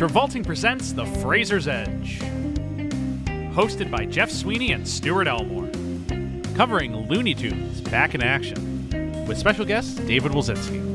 Travolting presents The Fraser's Edge. Hosted by Jeff Sweeney and Stuart Elmore. Covering Looney Tunes Back in Action. With special guest David Wilczynski.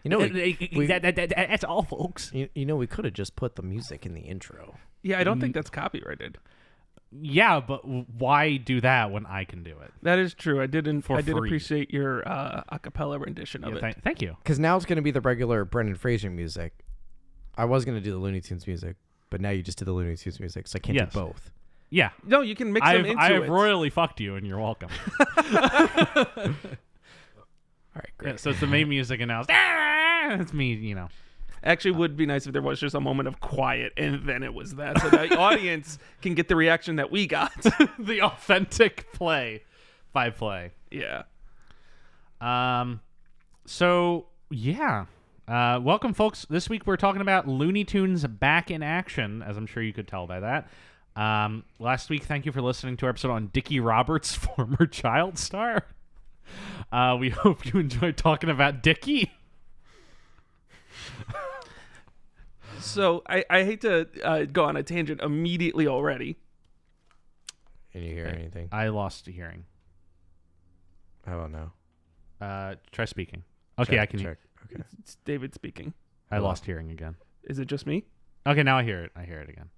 You know, that's all, folks. You know, we could have just put the music in the intro. Yeah, I don't think that's copyrighted. Yeah, but why do that when I can do it? That is true. I did free. appreciate your a cappella rendition of it. Thank you. Because now it's going to be the regular Brendan Fraser music. I was going to do the Looney Tunes music, but now you just did the Looney Tunes music, so I can't do both. Yeah. No, you can mix them into it. I have royally fucked you, and you're welcome. All right, great. Yeah, so it's the main music, and now it's me, you know. Actually, would be nice if there was just a moment of quiet, and then it was that, so the audience can get the reaction that we got. The authentic play by play. Yeah. So, yeah. Welcome, folks. This week we're talking about Looney Tunes Back in Action, as I'm sure you could tell by that. Last week, thank you for listening to our episode on Dickie Roberts, former child star. We hope you enjoyed talking about Dickie. So I hate to go on a tangent immediately already. Can you hear anything? I lost hearing. I don't know. Try speaking. Okay, Check, I can hear. Okay. It's David speaking. I lost hearing again. Is it just me? Okay, now I hear it. I hear it again.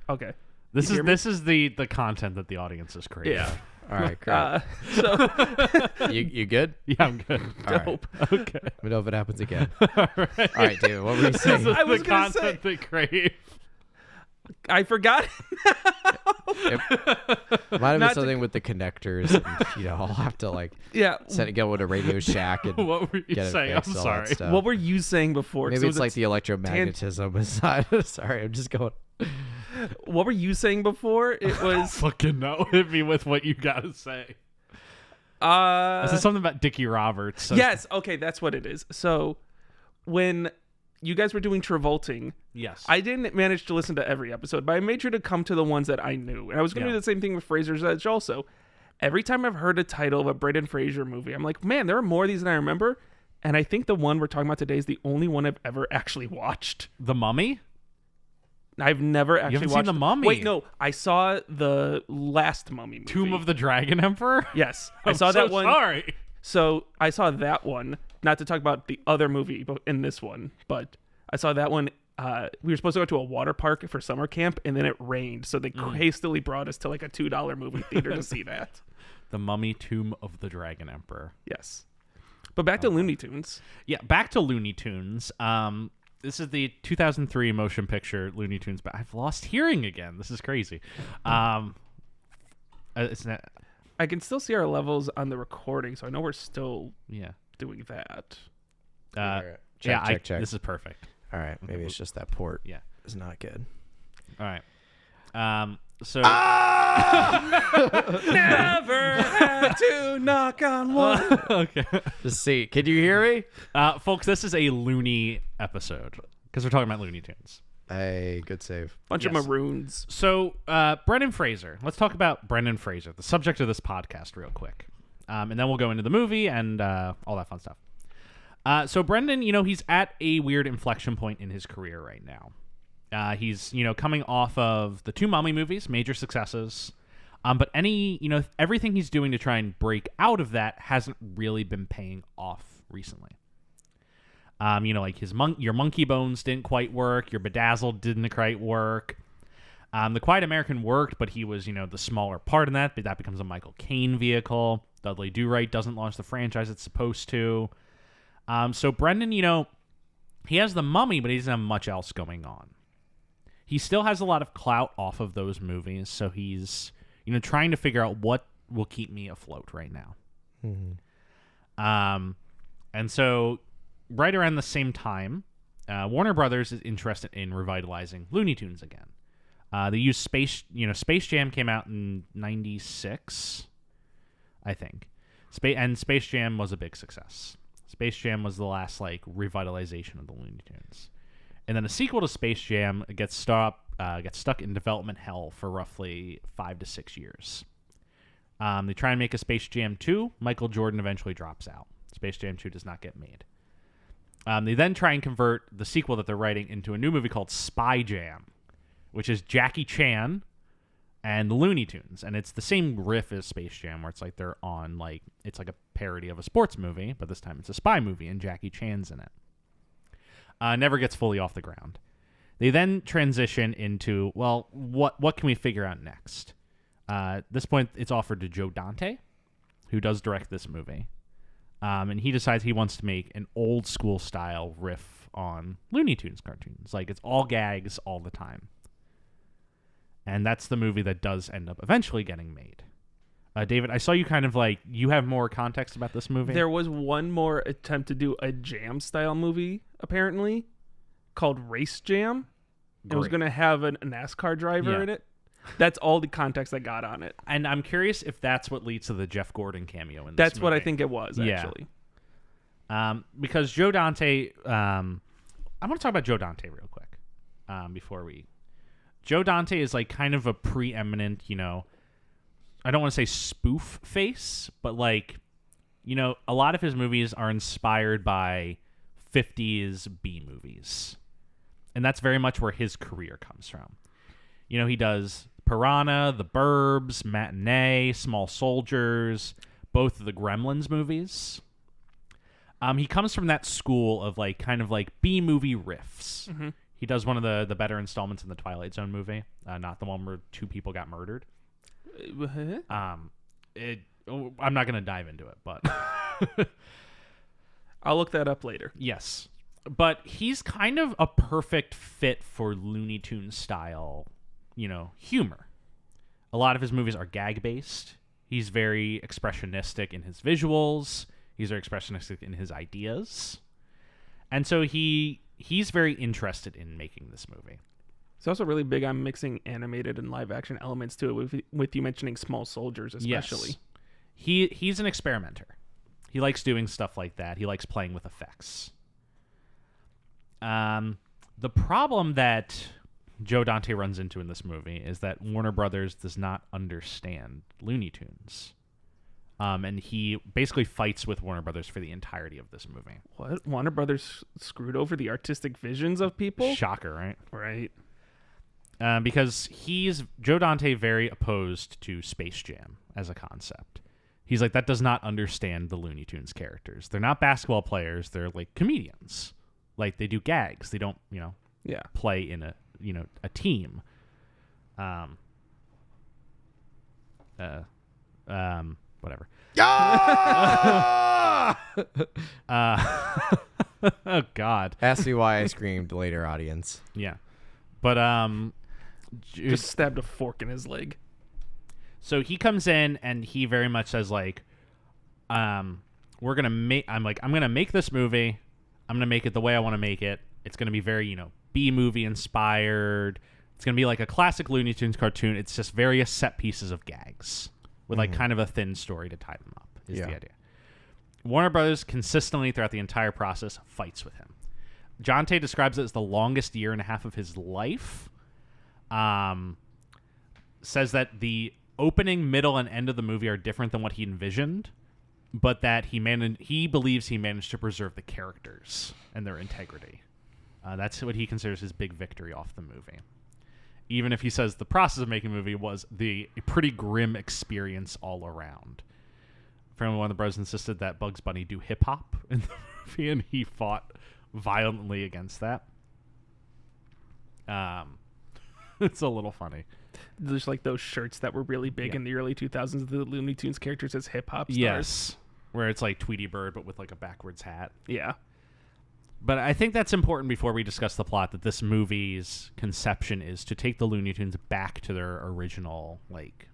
Okay. This is the content that the audience is craving. Yeah. All right, great. So you good? Yeah, I'm good. All right. Okay. Let me know if it happens again. All right. All right, dude. What were you saying? This is I was the gonna content they crave. I forgot. It might have been Not to- something with the connectors. And, I'll have to Yeah. get with a Radio Shack and What were you get it saying? I'm fixed, all that sorry. stuff. What were you saying before? 'Cause Maybe it it's was like the electromagnetism inside. Sorry, I'm just going. What were you saying before? It was Fucking no. Hit me with what you gotta say. This is something about Dickie Roberts. So yes. Okay, that's what it is. So when you guys were doing Travolting, yes. I didn't manage to listen to every episode, but I made sure to come to the ones that I knew. And I was going to do the same thing with Fraser's Edge also. Every time I've heard a title of a Brendan Fraser movie, I'm like, man, there are more of these than I remember. And I think the one we're talking about today is the only one I've ever actually watched. The Mummy? I've never actually haven't seen watched The Mummy? Wait, no. I saw the last Mummy movie. Tomb of the Dragon Emperor? Yes. I I'm saw that one. Sorry. So I saw that one, not to talk about the other movie in this one, but I saw that one. We were supposed to go to a water park for summer camp, and then it rained. So they hastily brought us to like a $2 movie theater to see that. The Mummy, Tomb of the Dragon Emperor. Yes. But back to Looney Tunes. Yeah, back to Looney Tunes. This is the 2003 motion picture Looney Tunes, but I've lost hearing again. This is crazy. It's not. I can still see our levels on the recording, so I know we're still Yeah. doing that. All right. Check. Check. This is perfect. All right. Maybe it's just that port. Yeah. It's not good. All right. So. Never had to knock on one. Okay. Just see. Can you hear me? Folks, this is a Looney episode because we're talking about Looney Tunes. Hey, good save. Bunch of maroons. So, Brendan Fraser. Let's talk about Brendan Fraser, the subject of this podcast, real quick. And then we'll go into the movie and all that fun stuff. So, Brendan, he's at a weird inflection point in his career right now. He's, coming off of the two Mummy movies, major successes. But everything he's doing to try and break out of that hasn't really been paying off recently. Like your Monkey Bones didn't quite work. Your Bedazzled didn't quite work. The Quiet American worked, but he was, the smaller part in that. But that becomes a Michael Caine vehicle. Dudley Do-Right doesn't launch the franchise it's supposed to. So Brendan, he has the Mummy, but he doesn't have much else going on. He still has a lot of clout off of those movies, so he's, trying to figure out what will keep me afloat right now. Mm-hmm. And so right around the same time, Warner Brothers is interested in revitalizing Looney Tunes again. They used Space Jam came out in 96, I think. And Space Jam was a big success. Space Jam was the last like revitalization of the Looney Tunes. And then a sequel to Space Jam gets stuck in development hell for roughly 5 to 6 years. They try and make a Space Jam 2. Michael Jordan eventually drops out. Space Jam 2 does not get made. They then try and convert the sequel that they're writing into a new movie called Spy Jam, which is Jackie Chan and the Looney Tunes. And it's the same riff as Space Jam, where it's like they're on, like, it's like a parody of a sports movie, but this time it's a spy movie, and Jackie Chan's in it. Never gets fully off the ground. They then transition into, well, what can we figure out next? At this point, it's offered to Joe Dante, who does direct this movie. And he decides he wants to make an old school style riff on Looney Tunes cartoons. Like, it's all gags all the time. And that's the movie that does end up eventually getting made. David, I saw you kind of like, you have more context about this movie? There was one more attempt to do a jam style movie, apparently, called Race Jam. Great. It was going to have a NASCAR driver in it. That's all the context I got on it. And I'm curious if that's what leads to the Jeff Gordon cameo in this That's movie. what I think it was, actually. Because Joe Dante... I want to talk about Joe Dante real quick before we... Joe Dante is like kind of a preeminent, I don't want to say spoof face, but like, a lot of his movies are inspired by 50s B movies. And that's very much where his career comes from. He does Piranha, The Burbs, Matinee, Small Soldiers, both of the Gremlins movies. He comes from that school of like kind of like B movie riffs. Mm-hmm. He does one of the better installments in the Twilight Zone movie, not the one where 2 people got murdered. I'm not going to dive into it, but I'll look that up later. Yes, but he's kind of a perfect fit for Looney Tunes style, humor. A lot of his movies are gag based. He's very expressionistic in his visuals. He's very expressionistic in his ideas, and so he's very interested in making this movie. He's also really big on mixing animated and live action elements to it, with you mentioning Small Soldiers especially. Yes. He's an experimenter. He likes doing stuff like that. He likes playing with effects. The problem that Joe Dante runs into in this movie is that Warner Brothers does not understand Looney Tunes. And he basically fights with Warner Brothers for the entirety of this movie. What? Warner Brothers screwed over the artistic visions of people? Shocker, right? Right. Because Joe Dante very opposed to Space Jam as a concept. He's like, that does not understand the Looney Tunes characters. They're not basketball players. They're like comedians. Like, they do gags. They don't, play in a team. Whatever. Oh God. Ask me why I screamed later, audience. Yeah. But just stabbed a fork in his leg. So he comes in and he very much says like, I'm gonna make this movie. I'm gonna make it the way I want to make it. It's gonna be very, B movie inspired. It's gonna be like a classic Looney Tunes cartoon. It's just various set pieces of gags with like kind of a thin story to tie them up is the idea. Warner Brothers consistently throughout the entire process fights with him. Dante describes it as the longest year and a half of his life. Says that the opening, middle, and end of the movie are different than what he envisioned, but that he believes he managed to preserve the characters and their integrity. That's what he considers his big victory off the movie. Even if he says the process of making a movie was a pretty grim experience all around. Apparently one of the brothers insisted that Bugs Bunny do hip-hop in the movie, and he fought violently against that. It's a little funny. There's like those shirts that were really big in the early 2000s, the Looney Tunes characters as hip-hop stars. Yes, where it's like Tweety Bird, but with like a backwards hat. Yeah. But I think that's important before we discuss the plot, that this movie's conception is to take the Looney Tunes back to their original, like,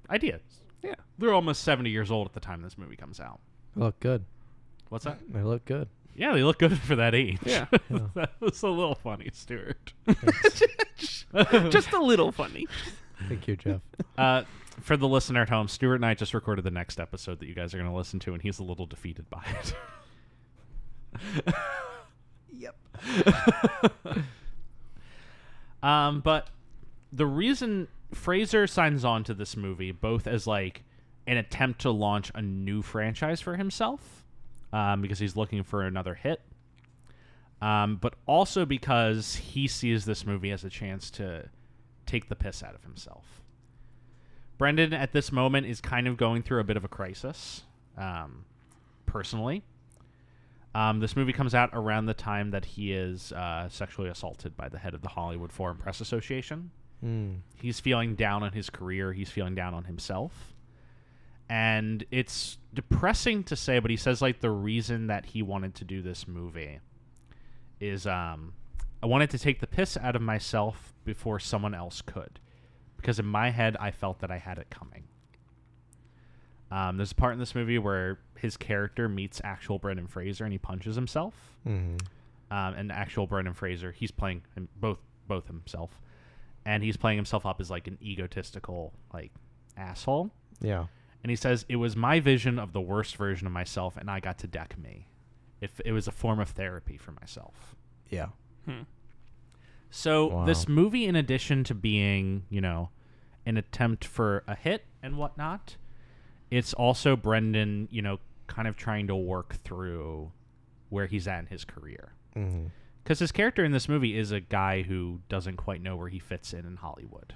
ideas. Yeah. They're almost 70 years old at the time this movie comes out. They look good. What's that? They look good. Yeah, they look good for that age. Yeah. That was a little funny, Stuart. Just a little funny. Thank you, Jeff. For the listener at home, Stuart and I just recorded the next episode that you guys are going to listen to, and he's a little defeated by it. Yep. But the reason Fraser signs on to this movie, both as like an attempt to launch a new franchise for himself, because he's looking for another hit, but also because he sees this movie as a chance to take the piss out of himself. Brendan, at this moment, is kind of going through a bit of a crisis, personally. This movie comes out around the time that he is sexually assaulted by the head of the Hollywood Foreign Press Association. He's feeling down on his career. He's feeling down on himself. And it's depressing to say, but he says, like, the reason that he wanted to do this movie is I wanted to take the piss out of myself before someone else could. Because in my head, I felt that I had it coming. There's a part in this movie where his character meets actual Brendan Fraser and he punches himself. And actual Brendan Fraser, he's playing both himself. And he's playing himself up as, like, an egotistical, like, asshole. Yeah. And he says, it was my vision of the worst version of myself, and I got to deck me. If it was a form of therapy for myself. Yeah. So this movie, in addition to being, you know, an attempt for a hit and whatnot, it's also Brendan, you know, kind of trying to work through where he's at in his career. Because his character in this movie is a guy who doesn't quite know where he fits in Hollywood.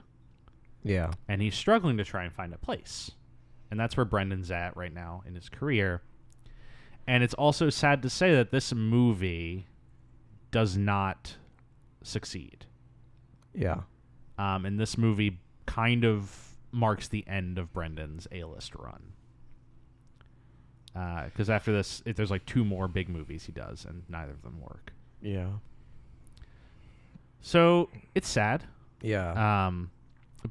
Yeah. And he's struggling to try and find a place. And that's where Brendan's at right now in his career. And it's also sad to say that this movie does not succeed. Yeah. And this movie kind of marks the end of Brendan's A-list run. Because after this, there's like 2 more big movies he does, and neither of them work. Yeah. So it's sad. Yeah.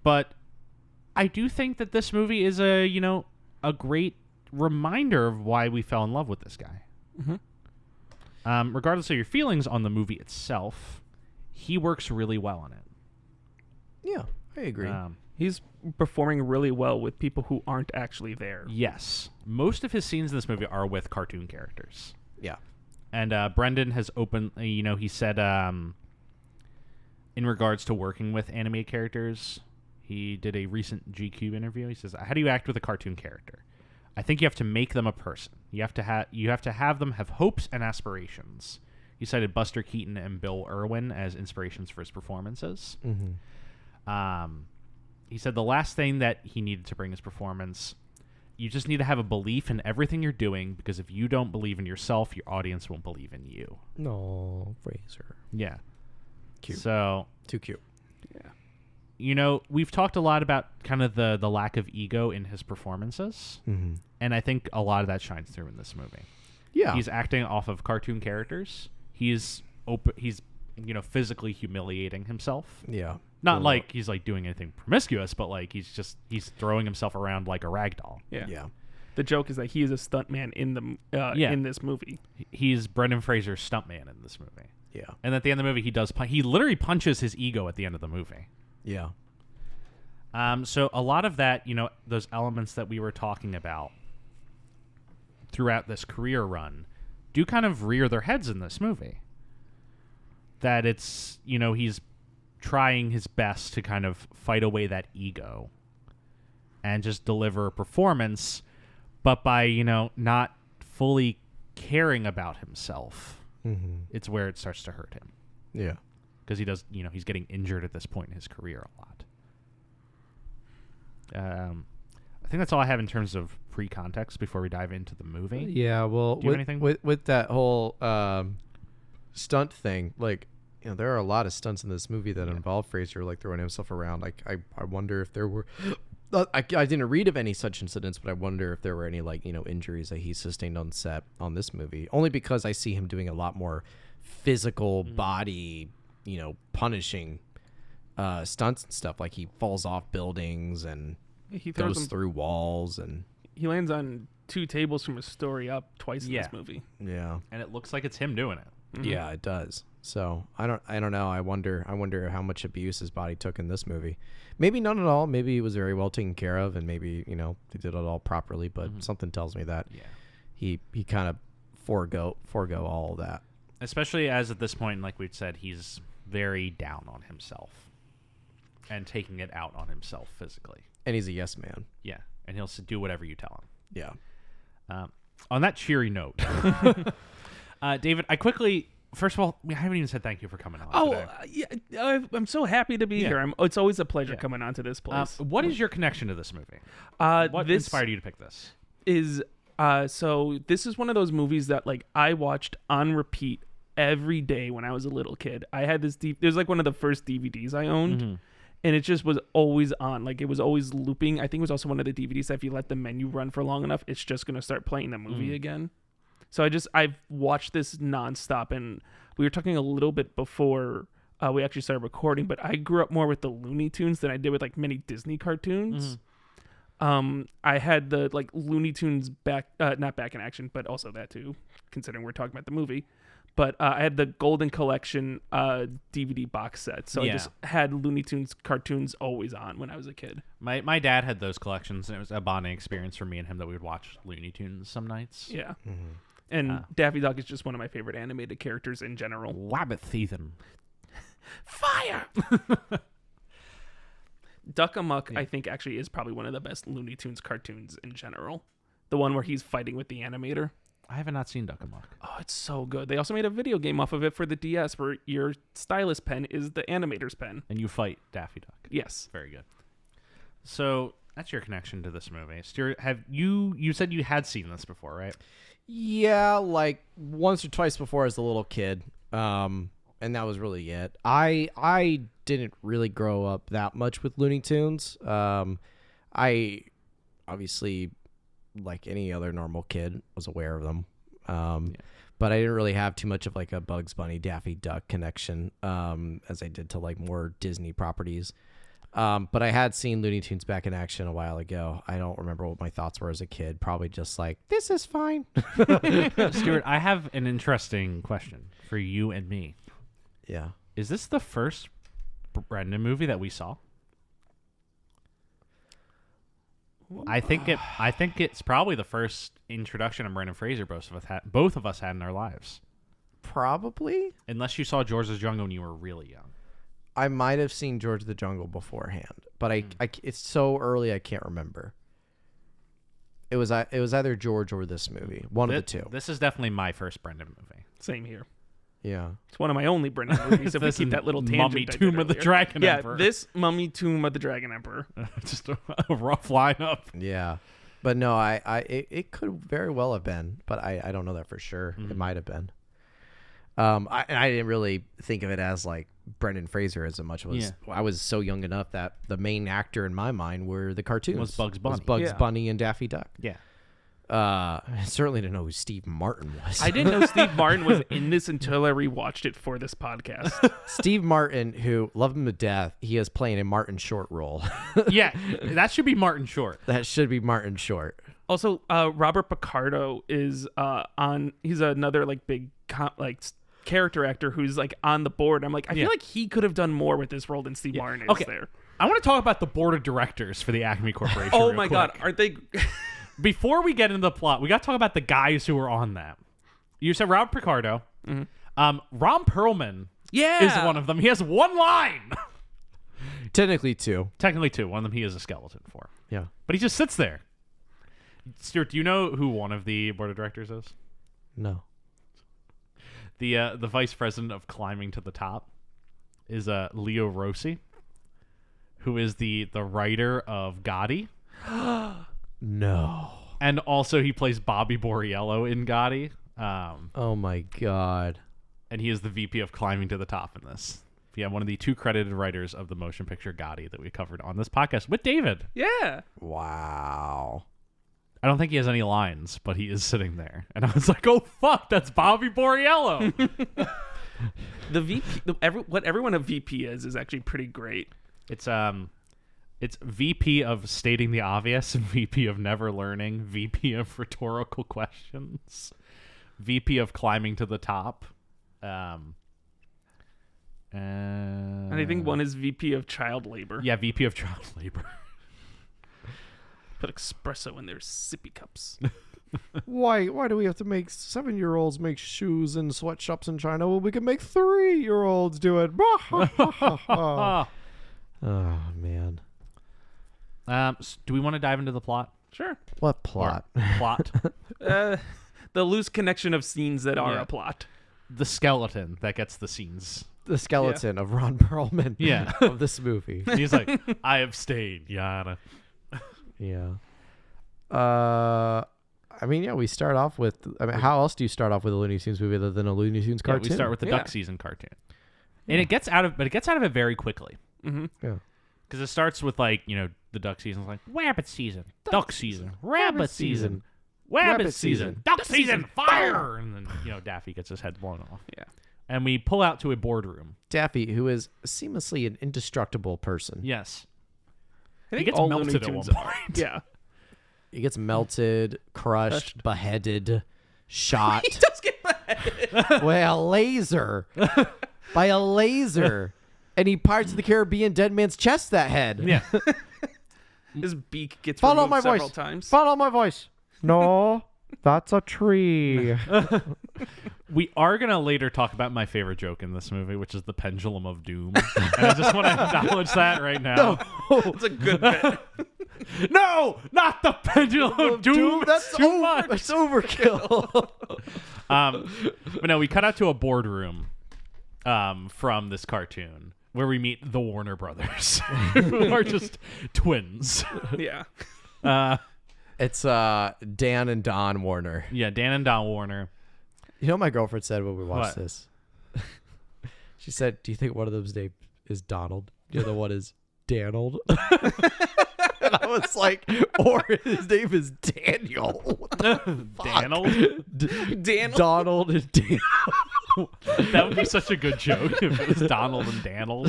But I do think that this movie is a great reminder of why we fell in love with this guy. Regardless of your feelings on the movie itself, he works really well on it. Yeah, I agree. He's performing really well with people who aren't actually there. Yes. Most of his scenes in this movie are with cartoon characters. Yeah. And Brendan has he said in regards to working with animated characters, he did a recent GQ interview. He says, how do you act with a cartoon character? I think you have to make them a person. You have to have them have hopes and aspirations. He cited Buster Keaton and Bill Irwin as inspirations for his performances. He said the last thing that he needed to bring his performance, you just need to have a belief in everything you're doing, because if you don't believe in yourself, your audience won't believe in you. No, Fraser. Yeah. Cute. So Too cute. Yeah. You know, we've talked a lot about kind of the lack of ego in his performances. And I think a lot of that shines through in this movie. Yeah. He's acting off of cartoon characters. He's physically humiliating himself. Yeah. Not like he's like doing anything promiscuous, but like he's throwing himself around like a rag doll. Yeah. Yeah. The joke is that he is a stuntman in in this movie. He's Brendan Fraser's stuntman in this movie. Yeah. And at the end of the movie, he literally punches his ego at the end of the movie. Yeah. So a lot of that, those elements that we were talking about throughout this career run do kind of rear their heads in this movie. That it's, he's trying his best to kind of fight away that ego and just deliver a performance, but by, not fully caring about himself, it's where it starts to hurt him. Yeah. Because he does, he's getting injured at this point in his career a lot. I think that's all I have in terms of pre-context before we dive into the movie. Yeah, well, Do you have anything? With that whole stunt thing, like, there are a lot of stunts in this movie that involve Fraser, like throwing himself around. Like, I wonder if there were... I didn't read of any such incidents, but I wonder if there were any, like, injuries that he sustained on set on this movie. Only because I see him doing a lot more physical body, punishing stunts and stuff. Like, he falls off buildings and he goes through walls, and he lands on 2 tables from a story up twice in this movie. Yeah. And it looks like it's him doing it. Yeah, it does. So I don't know. I wonder how much abuse his body took in this movie. Maybe none at all. Maybe he was very well taken care of, and maybe they did it all properly. But something tells me that he kind of forego all of that. Especially as at this point, like we'd said, he's very down on himself and taking it out on himself physically. And he's a yes man. Yeah, and he'll do whatever you tell him. Yeah. On that cheery note, David, first of all, I haven't even said thank you for coming on today. I'm so happy to be here. It's always a pleasure coming on to this place. What is your connection to this movie? What inspired you to pick this? So this is one of those movies that like I watched on repeat every day when I was a little kid. I had this it was like one of the first DVDs I owned. And it just was always on. Like, it was always looping. I think it was also one of the DVDs that if you let the menu run for long enough, it's just going to start playing the movie again. So I've watched this nonstop. And we were talking a little bit before we actually started recording, but I grew up more with the Looney Tunes than I did with, like, many Disney cartoons. I had the, like, Looney Tunes not back in action, but also that too, considering we're talking about the movie. But I had the Golden Collection DVD box set. So I just had Looney Tunes cartoons always on when I was a kid. My dad had those collections, and it was a bonding experience for me and him that we would watch Looney Tunes some nights. Yeah. And Daffy Duck is just one of my favorite animated characters in general. Wabbit Thiethan. Fire! Duck Amuck, I think, actually is probably one of the best Looney Tunes cartoons in general. The one where he's fighting with the animator. I have not seen Duck Amuck. Oh, it's so good. They also made a video game off of it for the DS where your stylus pen is the animator's pen. And you fight Daffy Duck. Yes. Very good. So that's your connection to this movie. Stuart, you said you had seen this before, right? Yeah, like once or twice before as a little kid. And that was really it. I didn't really grow up that much with Looney Tunes. I obviously, like any other normal kid, was aware of them. But I didn't really have too much of like a Bugs Bunny, Daffy Duck connection as I did to like more Disney properties. But I had seen Looney Tunes back in action a while ago. I don't remember what my thoughts were as a kid. Probably just like, this is fine. Stuart, I have an interesting question for you and me. Yeah. Is this the first Brendan movie that we saw? I think it's probably the first introduction of Brendan Fraser both of us had in our lives. Probably. Unless you saw George of the Jungle when you were really young. I might have seen George of the Jungle beforehand, but it's so early I can't remember. It was either George or this movie, one of the two. This is definitely my first Brendan movie. Same here. Yeah. It's one of my only Brendan movies. If we keep that little tangent. Mummy Tomb of the Dragon Emperor. Yeah, this Mummy Tomb of the Dragon Emperor. Just a rough lineup. Yeah. But no, it could very well have been, but I don't know that for sure. It might have been. I didn't really think of it as like Brendan Fraser as much. I was so young enough that the main actor in my mind were the cartoons. Was Bugs Bunny. Bunny and Daffy Duck. Yeah. I certainly didn't know who Steve Martin was. I didn't know Steve Martin was in this until I rewatched it for this podcast. Steve Martin, who love him to death, he is playing a Martin Short role. Yeah, that should be Martin Short. That should be Martin Short. Also, Robert Picardo is he's another like big character actor who's like on the board. I'm like, I feel like he could have done more with this role than Steve Martin is there. I want to talk about the board of directors for the Acme Corporation. Oh my God, aren't they? Before we get into the plot, we got to talk about the guys who were on that. You said Robert Picardo. Ron Perlman is one of them. He has one line. Technically two. One of them he is a skeleton for. Yeah. But he just sits there. Stuart, do you know who one of the board of directors is? No. The vice president of Climbing to the Top is Leo Rossi, who is the writer of Gotti. No. And also he plays Bobby Borriello in Gotti. Oh my God. And he is the VP of Climbing to the Top in this. Yeah, one of the two credited writers of the motion picture Gotti that we covered on this podcast with David. Yeah. Wow. I don't think he has any lines, but he is sitting there. And I was like, oh, fuck, that's Bobby Borriello. The VP, what everyone a VP is actually pretty great. It's VP of stating the obvious, VP of never learning, VP of rhetorical questions, VP of climbing to the top. And I think one is VP of Child Labor. Yeah, VP of Child Labor. Put espresso in their sippy cups. Why do we have to make 7-year-olds make shoes in sweatshops in China when we can make 3-year-olds do it? Oh, man. Do we want to dive into the plot? Sure. What plot? Plot. The loose connection of scenes that are a plot. The skeleton that gets the scenes. The skeleton of Ron Perlman of this movie. He's like, I abstain, Yana. Yeah. I mean, we start off with... I mean, how else do you start off with a Looney Tunes movie other than a Looney Tunes cartoon? We start with the duck season cartoon. And it gets out of it very quickly. Mm-hmm. Yeah. Because it starts with, like, the duck season's like, rabbit season, duck season, rabbit season, rabbit season, duck season, fire! And then, Daffy gets his head blown off. Yeah. And we pull out to a boardroom. Daffy, who is seamlessly an indestructible person. Yes. I think he gets all melted Looney at one Tunes point. Yeah. He gets melted, crushed, beheaded, shot. He does get beheaded. By a laser. By a laser. And he Pirates of the Caribbean dead man's chest that head. Yeah. His beak gets Follow removed my several voice. times. Follow my voice. No, that's a tree. We are going to later talk about my favorite joke in this movie, which is the pendulum of doom. And I just want to acknowledge that right now. It's a good bit. No, not the pendulum of doom. That's too much. That's overkill. But no, we cut out to a boardroom from this cartoon where we meet the Warner Brothers, who are just twins. Yeah. It's Dan and Don Warner. Yeah, Dan and Don Warner. You know what my girlfriend said when we watched What? this? She said, do you think one of them's name is Donald? The other one is Danold? And I was like, or his name is Daniel. Daniel? Daniel? Donald and Daniel. That would be such a good joke if it was Donald and Daniel.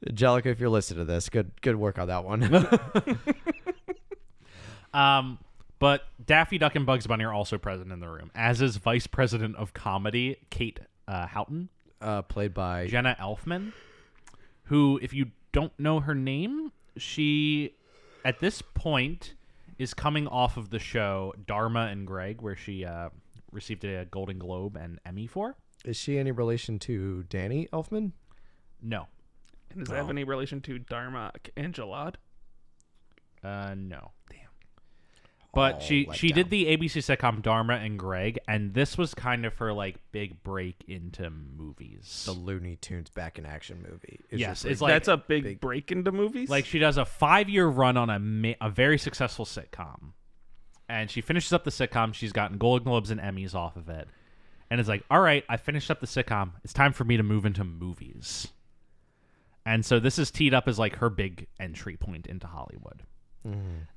Angelica, if you're listening to this, good work on that one. But Daffy Duck and Bugs Bunny are also present in the room, as is Vice President of Comedy Kate Houghton, Played by Jenna Elfman, who, if you don't know her name, she, at this point, is coming off of the show Dharma and Greg, where she received a Golden Globe and Emmy for. Is she any relation to Danny Elfman? No. And does that have any relation to Dharma and Jalad? No. Damn. But she did the ABC sitcom Dharma and Greg, and this was kind of her like big break into movies. The Looney Tunes back in action movie. Yes, it's like That's a big break into movies? like she does a 5-year run on a very successful sitcom, and she finishes up the sitcom. She's gotten Golden Globes and Emmys off of it, and it's like, all right, I finished up the sitcom. It's time for me to move into movies. And so this is teed up as like her big entry point into Hollywood.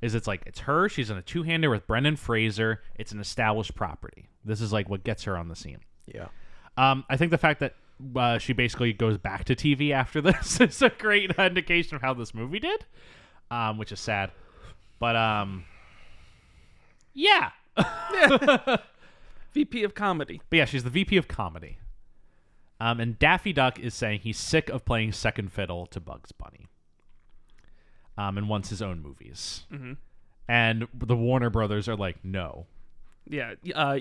Is it's her, she's in a two-hander with Brendan Fraser. It's an established property. This is like what gets her on the scene. Yeah. I think the fact that she basically goes back to TV after this is a great indication of how this movie did, which is sad. But yeah. VP of Comedy. But yeah, she's the VP of Comedy. And Daffy Duck is saying he's sick of playing second fiddle to Bugs Bunny. And wants his own movies. Mm-hmm. And the Warner Brothers are like, no. Yeah,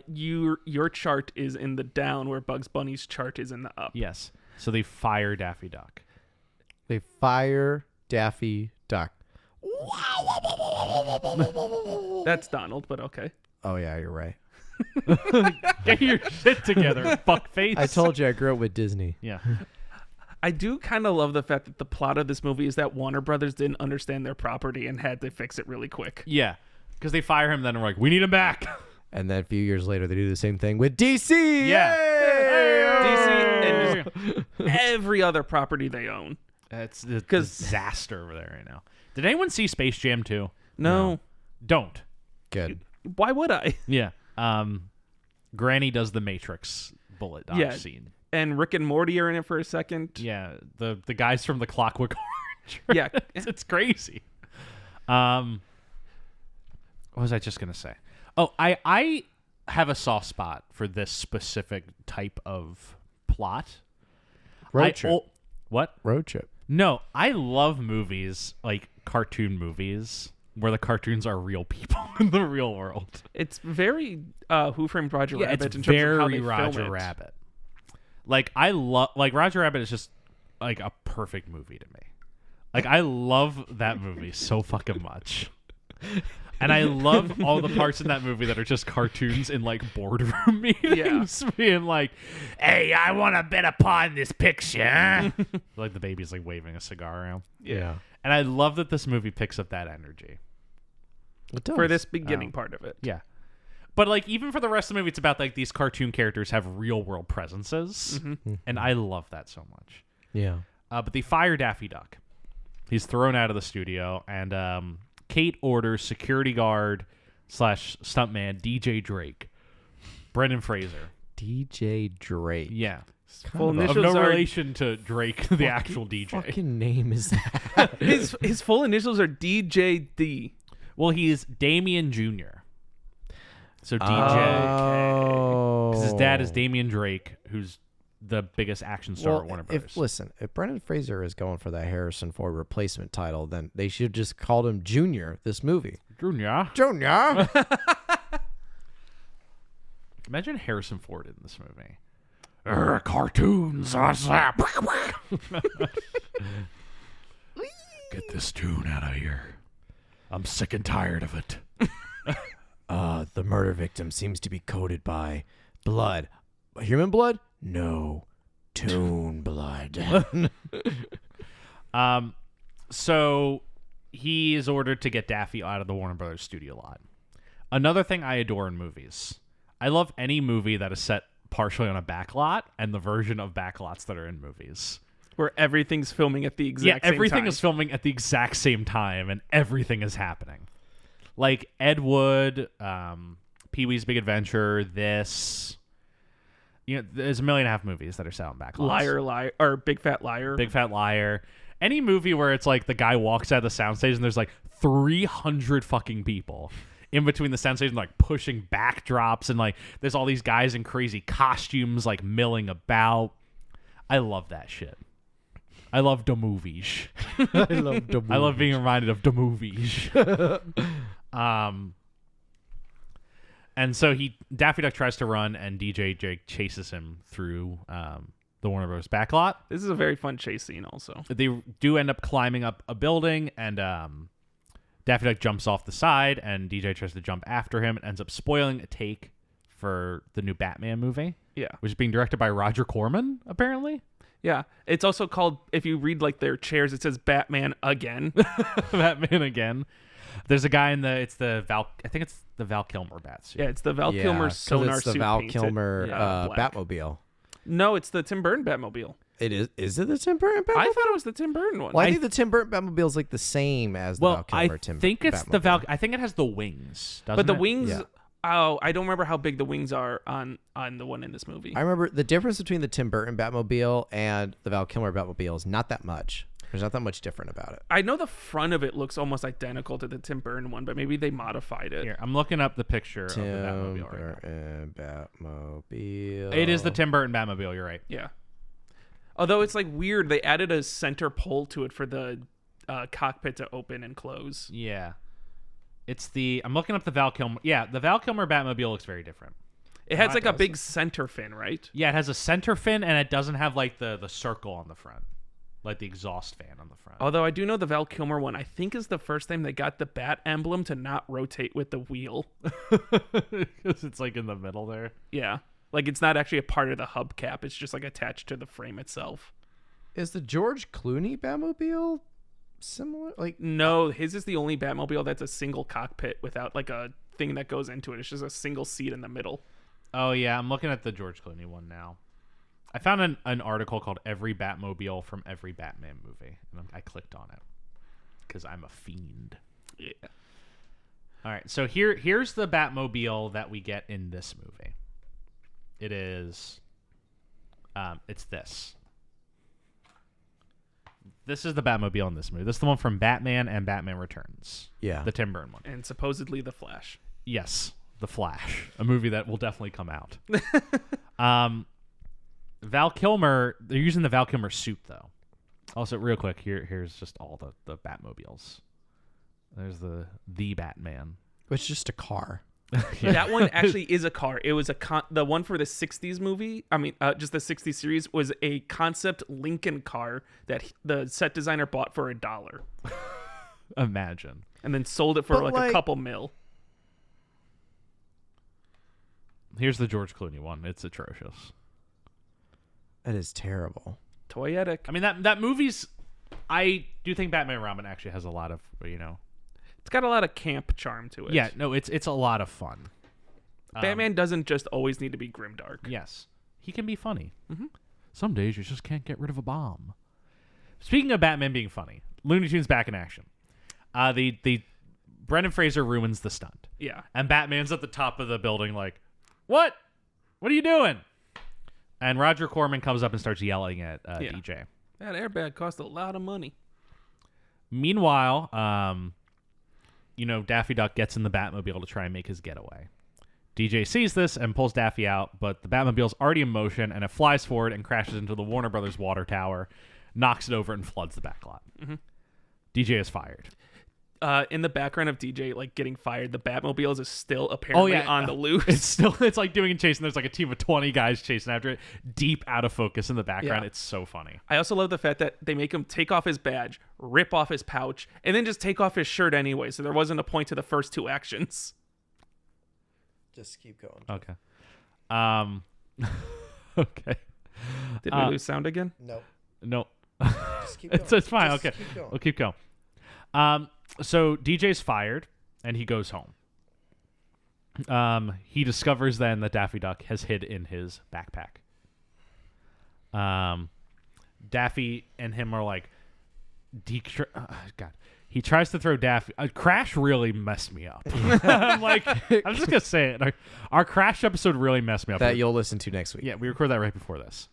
your chart is in the down where Bugs Bunny's chart is in the up. Yes. So they fire Daffy Duck. They fire Daffy Duck. That's Donald, but okay. Oh, yeah, you're right. Get your shit together, fuckface. I told you I grew up with Disney. Yeah. I do kind of love the fact that the plot of this movie is that Warner Brothers didn't understand their property and had to fix it really quick. Yeah. Because they fire him, then we're like, we need him back. And then a few years later, they do the same thing with DC. Yeah. DC and just every other property they own. It's a disaster over there right now. Did anyone see Space Jam 2? No. Don't. Good. Why would I? Yeah. Granny does the Matrix bullet dodge scene. And Rick and Morty are in it for a second. Yeah. The guys from the Clockwork Orange. Yeah. It's crazy. What was I just going to say? Oh, I have a soft spot for this specific type of plot. Road Trip. What? Road Trip. No, I love movies, like cartoon movies, where the cartoons are real people in the real world. It's very Who Framed Roger Yeah, Rabbit it's in terms of how very they Roger film it. Rabbit. Like, I love... Like, Roger Rabbit is just, like, a perfect movie to me. Like, I love that movie so fucking much. And I love all the parts in that movie that are just cartoons in, like, boardroom meetings. Yeah. Being like, hey, I want a bit of paw in this picture. Like, the baby's, like, waving a cigar around. Yeah. And I love that this movie picks up that energy. It does. For this beginning part of it. Yeah. But, like, even for the rest of the movie, it's about, like, these cartoon characters have real-world presences. Mm-hmm. And I love that so much. Yeah. But they fire Daffy Duck. He's thrown out of the studio, and Kate orders security guard / stuntman DJ Drake, Brendan Fraser. DJ Drake. Yeah. Full Of initials no are relation to Drake, the actual DJ. Fucking name is that? his full initials are DJD. Well, he's Damien Jr. So DJ. Because his dad is Damien Drake, who's the biggest action star at Warner Brothers. If Brendan Fraser is going for that Harrison Ford replacement title, then they should just called him Junior this movie. Junior. Imagine Harrison Ford in this movie. Cartoons. Get this tune out of here. I'm sick and tired of it. The murder victim seems to be coated by blood. Human blood? No. Toon blood. So he is ordered to get Daffy out of the Warner Brothers studio lot. Another thing I adore in movies. I love any movie that is set partially on a backlot and the version of backlots that are in movies. Where everything's filming at the exact same time. Yeah, everything is filming at the exact same time and everything is happening. Like Ed Wood, Pee-wee's Big Adventure, this... You know, there's 1.5 million movies that are set on backlots. Liar, or Big Fat Liar. Big Fat Liar. Any movie where it's like the guy walks out of the soundstage and there's like 300 fucking people in between the soundstage and like pushing backdrops and like there's all these guys in crazy costumes like milling about. I love that shit. I love the movies. I love being reminded of the movies. And so Daffy Duck tries to run, and DJ Jake chases him through the Warner Bros. Backlot. This is a very fun chase scene also. They do end up climbing up a building, and Daffy Duck jumps off the side, and DJ tries to jump after him and ends up spoiling a take for the new Batman movie. Yeah. Which is being directed by Roger Corman, apparently. Yeah. It's also called, if you read like their chairs, it says Batman Again. Batman Again. There's a guy in I think it's the Val Kilmer bat suit. Yeah, it's the Val Kilmer sonar it's the suit Val painted. Kilmer black. Batmobile. No, it's the Tim Burton Batmobile. It is. Is it the Tim Burton Batmobile? I thought it was the Tim Burton one. Well, I think the Tim Burton Batmobile is like the same as the Val Kilmer Tim. I think it's Batmobile. the Val. I think it has the wings. But the wings. Yeah. Oh, I don't remember how big the wings are on the one in this movie. I remember the difference between the Tim Burton Batmobile and the Val Kilmer Batmobile is not that much. There's not that much different about it. I know the front of it looks almost identical to the Tim Burton one, but maybe they modified it. Here, I'm looking up the picture of the Batmobile right now. Batmobile. It is the Tim Burton Batmobile. You're right. Yeah. Although it's like weird, they added a center pole to it for the cockpit to open and close. Yeah. I'm looking up the Val Kilmer. Yeah, the Val Kilmer Batmobile looks very different. It has like a big center fin, right? Yeah, it has a center fin, and it doesn't have like the circle on the front. Like the exhaust fan on the front. Although I do know the Val Kilmer one, I think is the first time they got the bat emblem to not rotate with the wheel. Because it's like in the middle there. Yeah. Like it's not actually a part of the hubcap. It's just like attached to the frame itself. Is the George Clooney Batmobile similar? Like no, his is the only Batmobile that's a single cockpit without like a thing that goes into it. It's just a single seat in the middle. Oh yeah, I'm looking at the George Clooney one now. I found an article called "Every Batmobile from Every Batman Movie," and I clicked on it because I'm a fiend. Yeah. All right, so here's the Batmobile that we get in this movie. It is, it's this. This is the Batmobile in this movie. This is the one from Batman and Batman Returns. Yeah, the Tim Burton one, and supposedly the Flash. Yes, the Flash, a movie that will definitely come out. Val Kilmer, they're using the Val Kilmer suit, though. Also, real quick, here's just all the Batmobiles. There's the Batman. Which is just a car. That one actually is a car. It was the one for the 60s movie. I mean, just the 60s series was a concept Lincoln car that the set designer bought for $1. Imagine. And then sold it for like a couple mil. Here's the George Clooney one. It's atrocious. That is terrible. Toyetic. I mean, that movie's... I do think Batman and Robin actually has a lot of, It's got a lot of camp charm to it. Yeah, no, it's a lot of fun. Batman doesn't just always need to be grimdark. Yes. He can be funny. Mm-hmm. Some days you just can't get rid of a bomb. Speaking of Batman being funny, Looney Tunes back in action. The Brendan Fraser ruins the stunt. Yeah. And Batman's at the top of the building like, what? What are you doing? And Roger Corman comes up and starts yelling at DJ. That airbag cost a lot of money. Meanwhile, Daffy Duck gets in the Batmobile to try and make his getaway. DJ sees this and pulls Daffy out, but the Batmobile's already in motion, and it flies forward and crashes into the Warner Brothers water tower, knocks it over, and floods the backlot. Mm-hmm. DJ is fired. In the background of DJ getting fired, the Batmobile is still apparently on the loose. It's like doing a chase, and there's like a team of 20 guys chasing after it, deep out of focus in the background. Yeah. It's so funny. I also love the fact that they make him take off his badge, rip off his pouch, and then just take off his shirt anyway, so there wasn't a point to the first two actions. Just keep going. Okay. Okay. Did we lose sound again? No. Just keep going. It's fine. Okay. We'll keep going. So DJ's fired, and he goes home. He discovers then that Daffy Duck has hid in his backpack. Daffy and him are like, God. He tries to throw Daffy. Crash really messed me up. I'm just gonna say it. Our Crash episode really messed me up. That you'll listen to next week. Yeah, we recorded that right before this.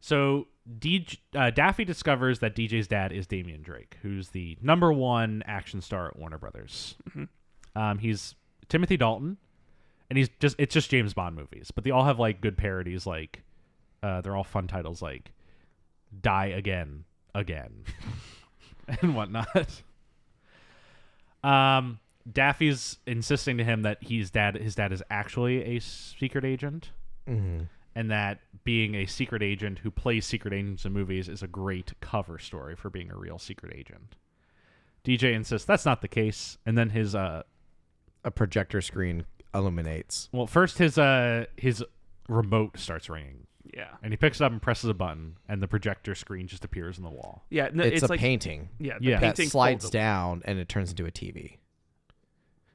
So Daffy discovers that DJ's dad is Damian Drake, who's the #1 action star at Warner Brothers. Mm-hmm. He's Timothy Dalton, and it's just James Bond movies, but they all have like good parodies. Like they're all fun titles like "Die Again," and whatnot. Daffy's insisting to him that his dad is actually a secret agent. Mm-hmm. And that being a secret agent who plays secret agents in movies is a great cover story for being a real secret agent. DJ insists that's not the case, and then his a projector screen illuminates. Well, first his remote starts ringing. Yeah. And he picks it up and presses a button, and the projector screen just appears in the wall. Yeah, no, it's a like, painting. Yeah, the that painting slides down and it turns into a TV.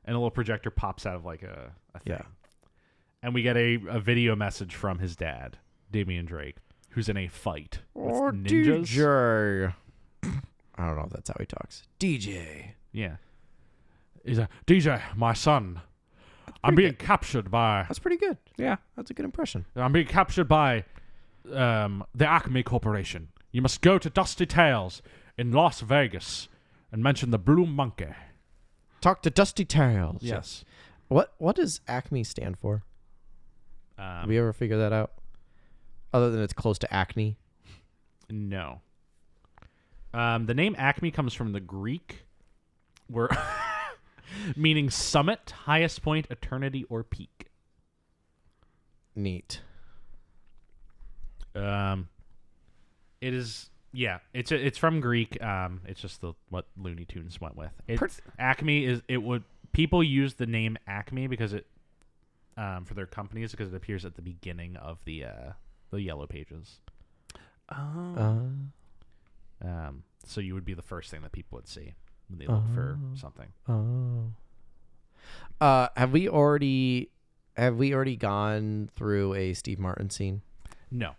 And a little projector pops out of like a thing. Yeah. And we get a video message from his dad, Damian Drake, who's in a fight with ninjas. DJ. I don't know if that's how he talks. DJ. Yeah. He's like, DJ, my son. I'm being captured by... That's pretty good. Yeah, that's a good impression. I'm being captured by the Acme Corporation. You must go to Dusty Tales in Las Vegas and mention the Blue Monkey. Talk to Dusty Tales. Yes. What does Acme stand for? Have you ever figured that out? Other than it's close to acne? No. The name Acme comes from the Greek, where meaning summit, highest point, eternity, or peak. Neat. It is. Yeah, it's from Greek. It's just what Looney Tunes went with. Acme is people use the name Acme because it for their companies because it appears at the beginning of the Yellow Pages. Oh. So you would be the first thing that people would see when they look for something. Have we already gone through a Steve Martin scene? No.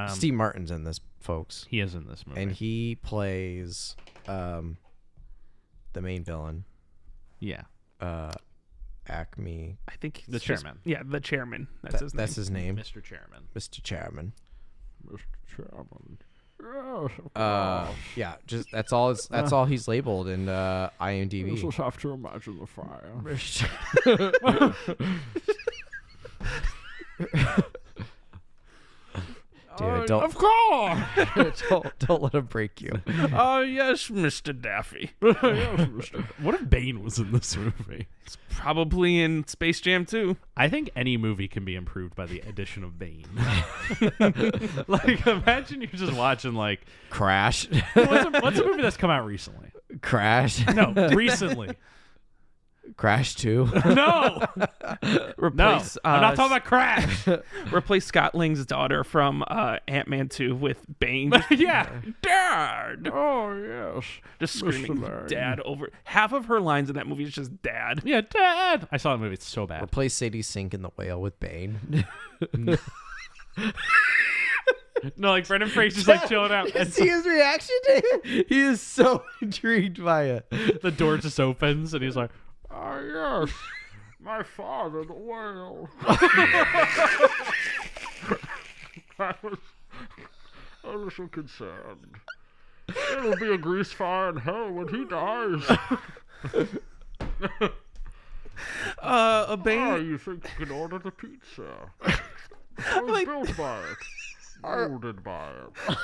Steve Martin's in this, folks. He is in this movie, and he plays the main villain. Yeah. Acme. I think the chairman. Yeah, the chairman. That's his name. That's his name. Mr. Chairman. Mr. Chairman. Mr. Chairman. Yeah, just that's all he's labeled in IMDb. You just have to imagine the fire. Dude, don't, Of course. don't let him break you. Oh, yes, Mr. Daffy. What if Bane was in this movie? It's probably in Space Jam 2. I think any movie can be improved by the addition of Bane. Like, imagine you're just watching, like... Crash. What's a movie that's come out recently? Crash. No, recently. Crash 2. No! Replace, I'm not talking about Crash. Replace Scott Lang's daughter from Ant-Man 2 with Bane. Yeah. Dad! Oh, yes. Just screaming dad over. Half of her lines in that movie is just dad. Yeah, Dad. I saw the movie. It's so bad. Replace Sadie Sink in The Whale with Bane. No, like Brendan Fraser's like chilling out. And See his reaction to it? He is so intrigued by it. the door just opens and he's like, oh, yes. My father, the whale. I was so concerned. It'll be a grease fire in hell when he dies. A Bane. You think you can order the pizza? I was built by it. Molded by it.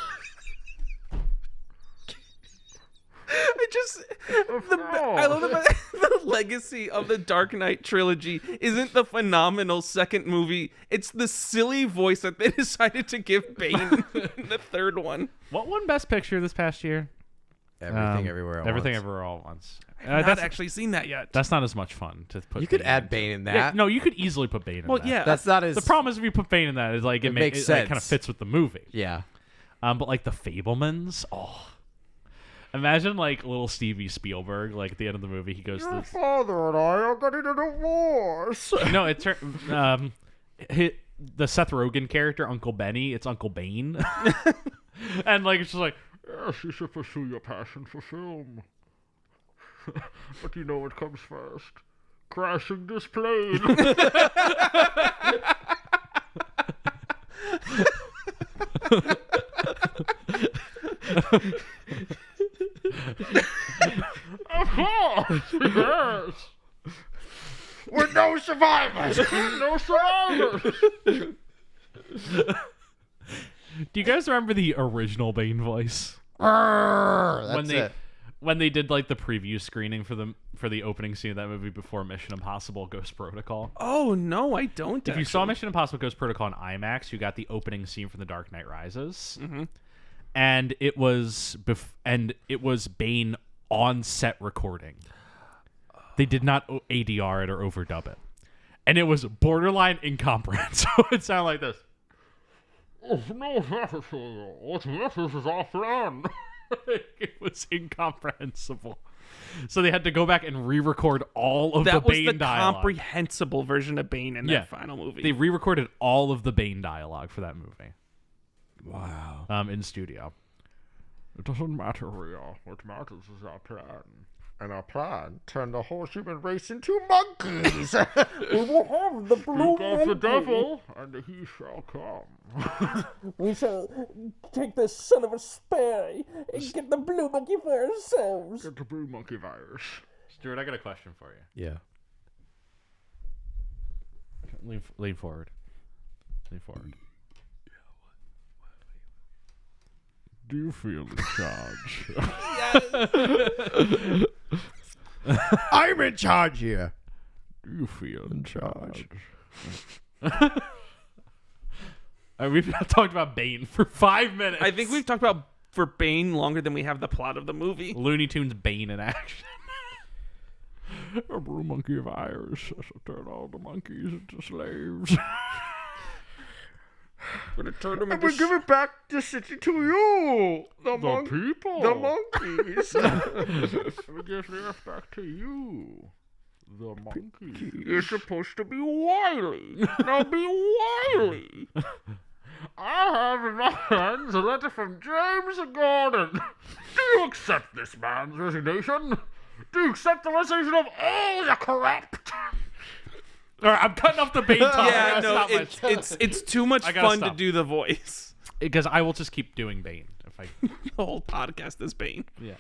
I love the legacy of the Dark Knight trilogy isn't the phenomenal second movie. It's the silly voice that they decided to give Bane in the third one. What won Best Picture this past year? Everything, everywhere, all Everything, once. Everywhere, All at Once. I've not actually seen that yet. That's not as much fun to put. You could Bane add into. Bane in that. Yeah, no, you could easily put Bane in that. Well, yeah. That's not as... The problem is if you put Bane in that, is like it makes it sense. kind of fits with the movie. Yeah. But like the Fablemans, imagine like little Stevie Spielberg, like at the end of the movie, he goes, "Your father and I are getting a divorce." No, it's the Seth Rogen character, Uncle Benny. It's Uncle Bane, and like it's just like, yes, you should pursue your passion for film, but you know what comes first? Crashing this plane. Of course, yes. With no survivors. No survivors. Do you guys remember the original Bane voice? When they did like the preview screening for the opening scene of that movie before Mission Impossible Ghost Protocol? Oh no, I don't. If you saw Mission Impossible Ghost Protocol on IMAX, you got the opening scene from The Dark Knight Rises, and it was Bane on set recording. They did not ADR it or overdub it, and it was borderline incomprehensible. It sounded like this. Oh, no, what is our plan? It was incomprehensible. So they had to go back and re-record all of the Bane dialogue. That was the comprehensible version of Bane in that final movie. They re-recorded all of the Bane dialogue for that movie. Wow. In studio. It doesn't matter, Rio. What matters is our plan. And our plan turned the whole human race into monkeys. We will have the blue monkey. Speak of the devil, and he shall come. We shall take this son of a sparrow and get the blue monkey for ourselves. Get the blue monkey virus. Stuart, I got a question for you. Yeah. Lean forward. Lean forward. Do you feel in charge? I'm in charge here. Do you feel in charge? We've not talked about Bane for 5 minutes. I think we've talked about for Bane longer than we have the plot of the movie. Looney Tunes Bane in action. A blue monkey virus has to turn all the monkeys into slaves. We're gonna turn them And we give it back the city to you. The people. The monkeys. We give it back to you. The monkeys. You're supposed to be wily. Now be wily. I have in my hands a letter from James Gordon. Do you accept this man's resignation? Do you accept the resignation of all the corrupt? All right, I'm cutting off the Bane talk. Yeah, no, it's too much fun to do the voice. Because I will just keep doing Bane if I. The whole podcast is Bane. Yeah.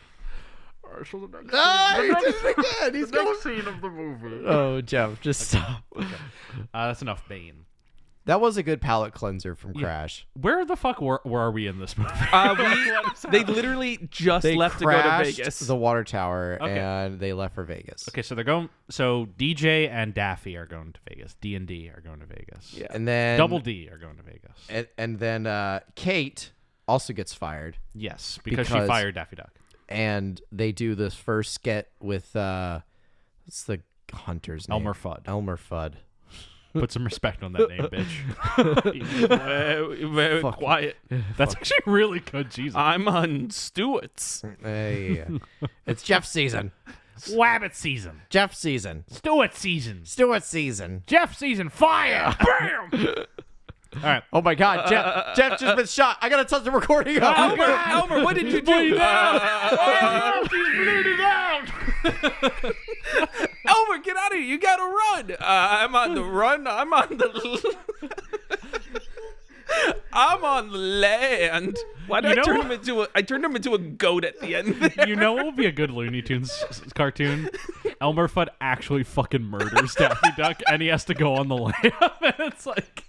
All right, so the next. He did it again. He's the next scene of the movie. Oh, Jeff, just stop. Okay. That's enough Bane. That was a good palate cleanser from Crash. Where the fuck were are we in this movie? They literally just left to go to crashed Vegas. the water tower, Okay. and they left for Vegas. Okay, so they're going. So DJ and Daffy are going to Vegas. D&D are going to Vegas. Yeah. And then Double D are going to Vegas. and then Kate also gets fired, Yes, because she Because- fired Daffy Duck. and they do this first skit with what's the hunter's name? Elmer Fudd. Elmer Fudd. Put some respect on that name, bitch. Very Fuck. quiet. That's actually really good. Jesus. I'm on Stuart's. Hey, it's Jeff season. Wabbit season. Jeff season. Stuart season. Stuart season. Jeff season. Fire. Bam. All right. Oh my God, Jeff just been shot. I gotta touch the recording. Elmer, what did you do? Elmer, get out of here! You gotta run. I'm on the run. I'm on the. I'm on the land. Why did I turn him into a? I turned him into a goat at the end. There. You know what would be a good Looney Tunes cartoon? Elmer Fudd actually fucking murders Daffy Duck, and he has to go on the lamb, and it's like.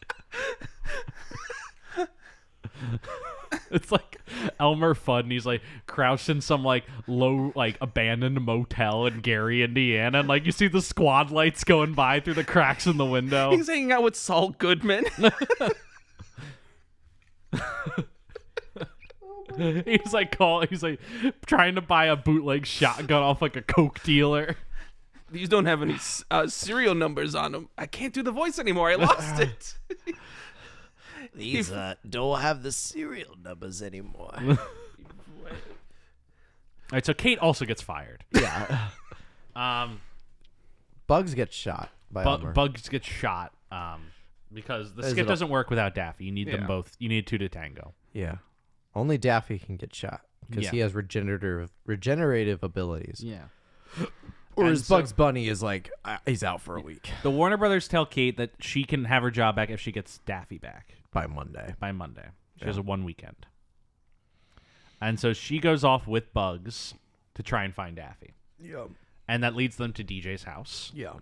It's like Elmer Fudd, and he's like crouched in some like low, like abandoned motel in Gary, Indiana, and like you see the squad lights going by through the cracks in the window. He's hanging out with Saul Goodman. He's like trying to buy a bootleg shotgun off like a coke dealer. These don't have any serial numbers on them. I can't do the voice anymore. I lost it. These don't have the serial numbers anymore. All right, so Kate also gets fired. Yeah. Bugs gets shot by Elmer. Bugs gets shot because the skit doesn't work without Daffy. You need them both. You need two to tango. Yeah. Only Daffy can get shot because he has regenerative abilities. Yeah. Whereas Bugs Bunny is like, he's out for a week. The Warner Brothers tell Kate that she can have her job back if she gets Daffy back By Monday. She has a one weekend. And so she goes off with Bugs to try and find Daffy. Yeah. And that leads them to DJ's house. Yeah.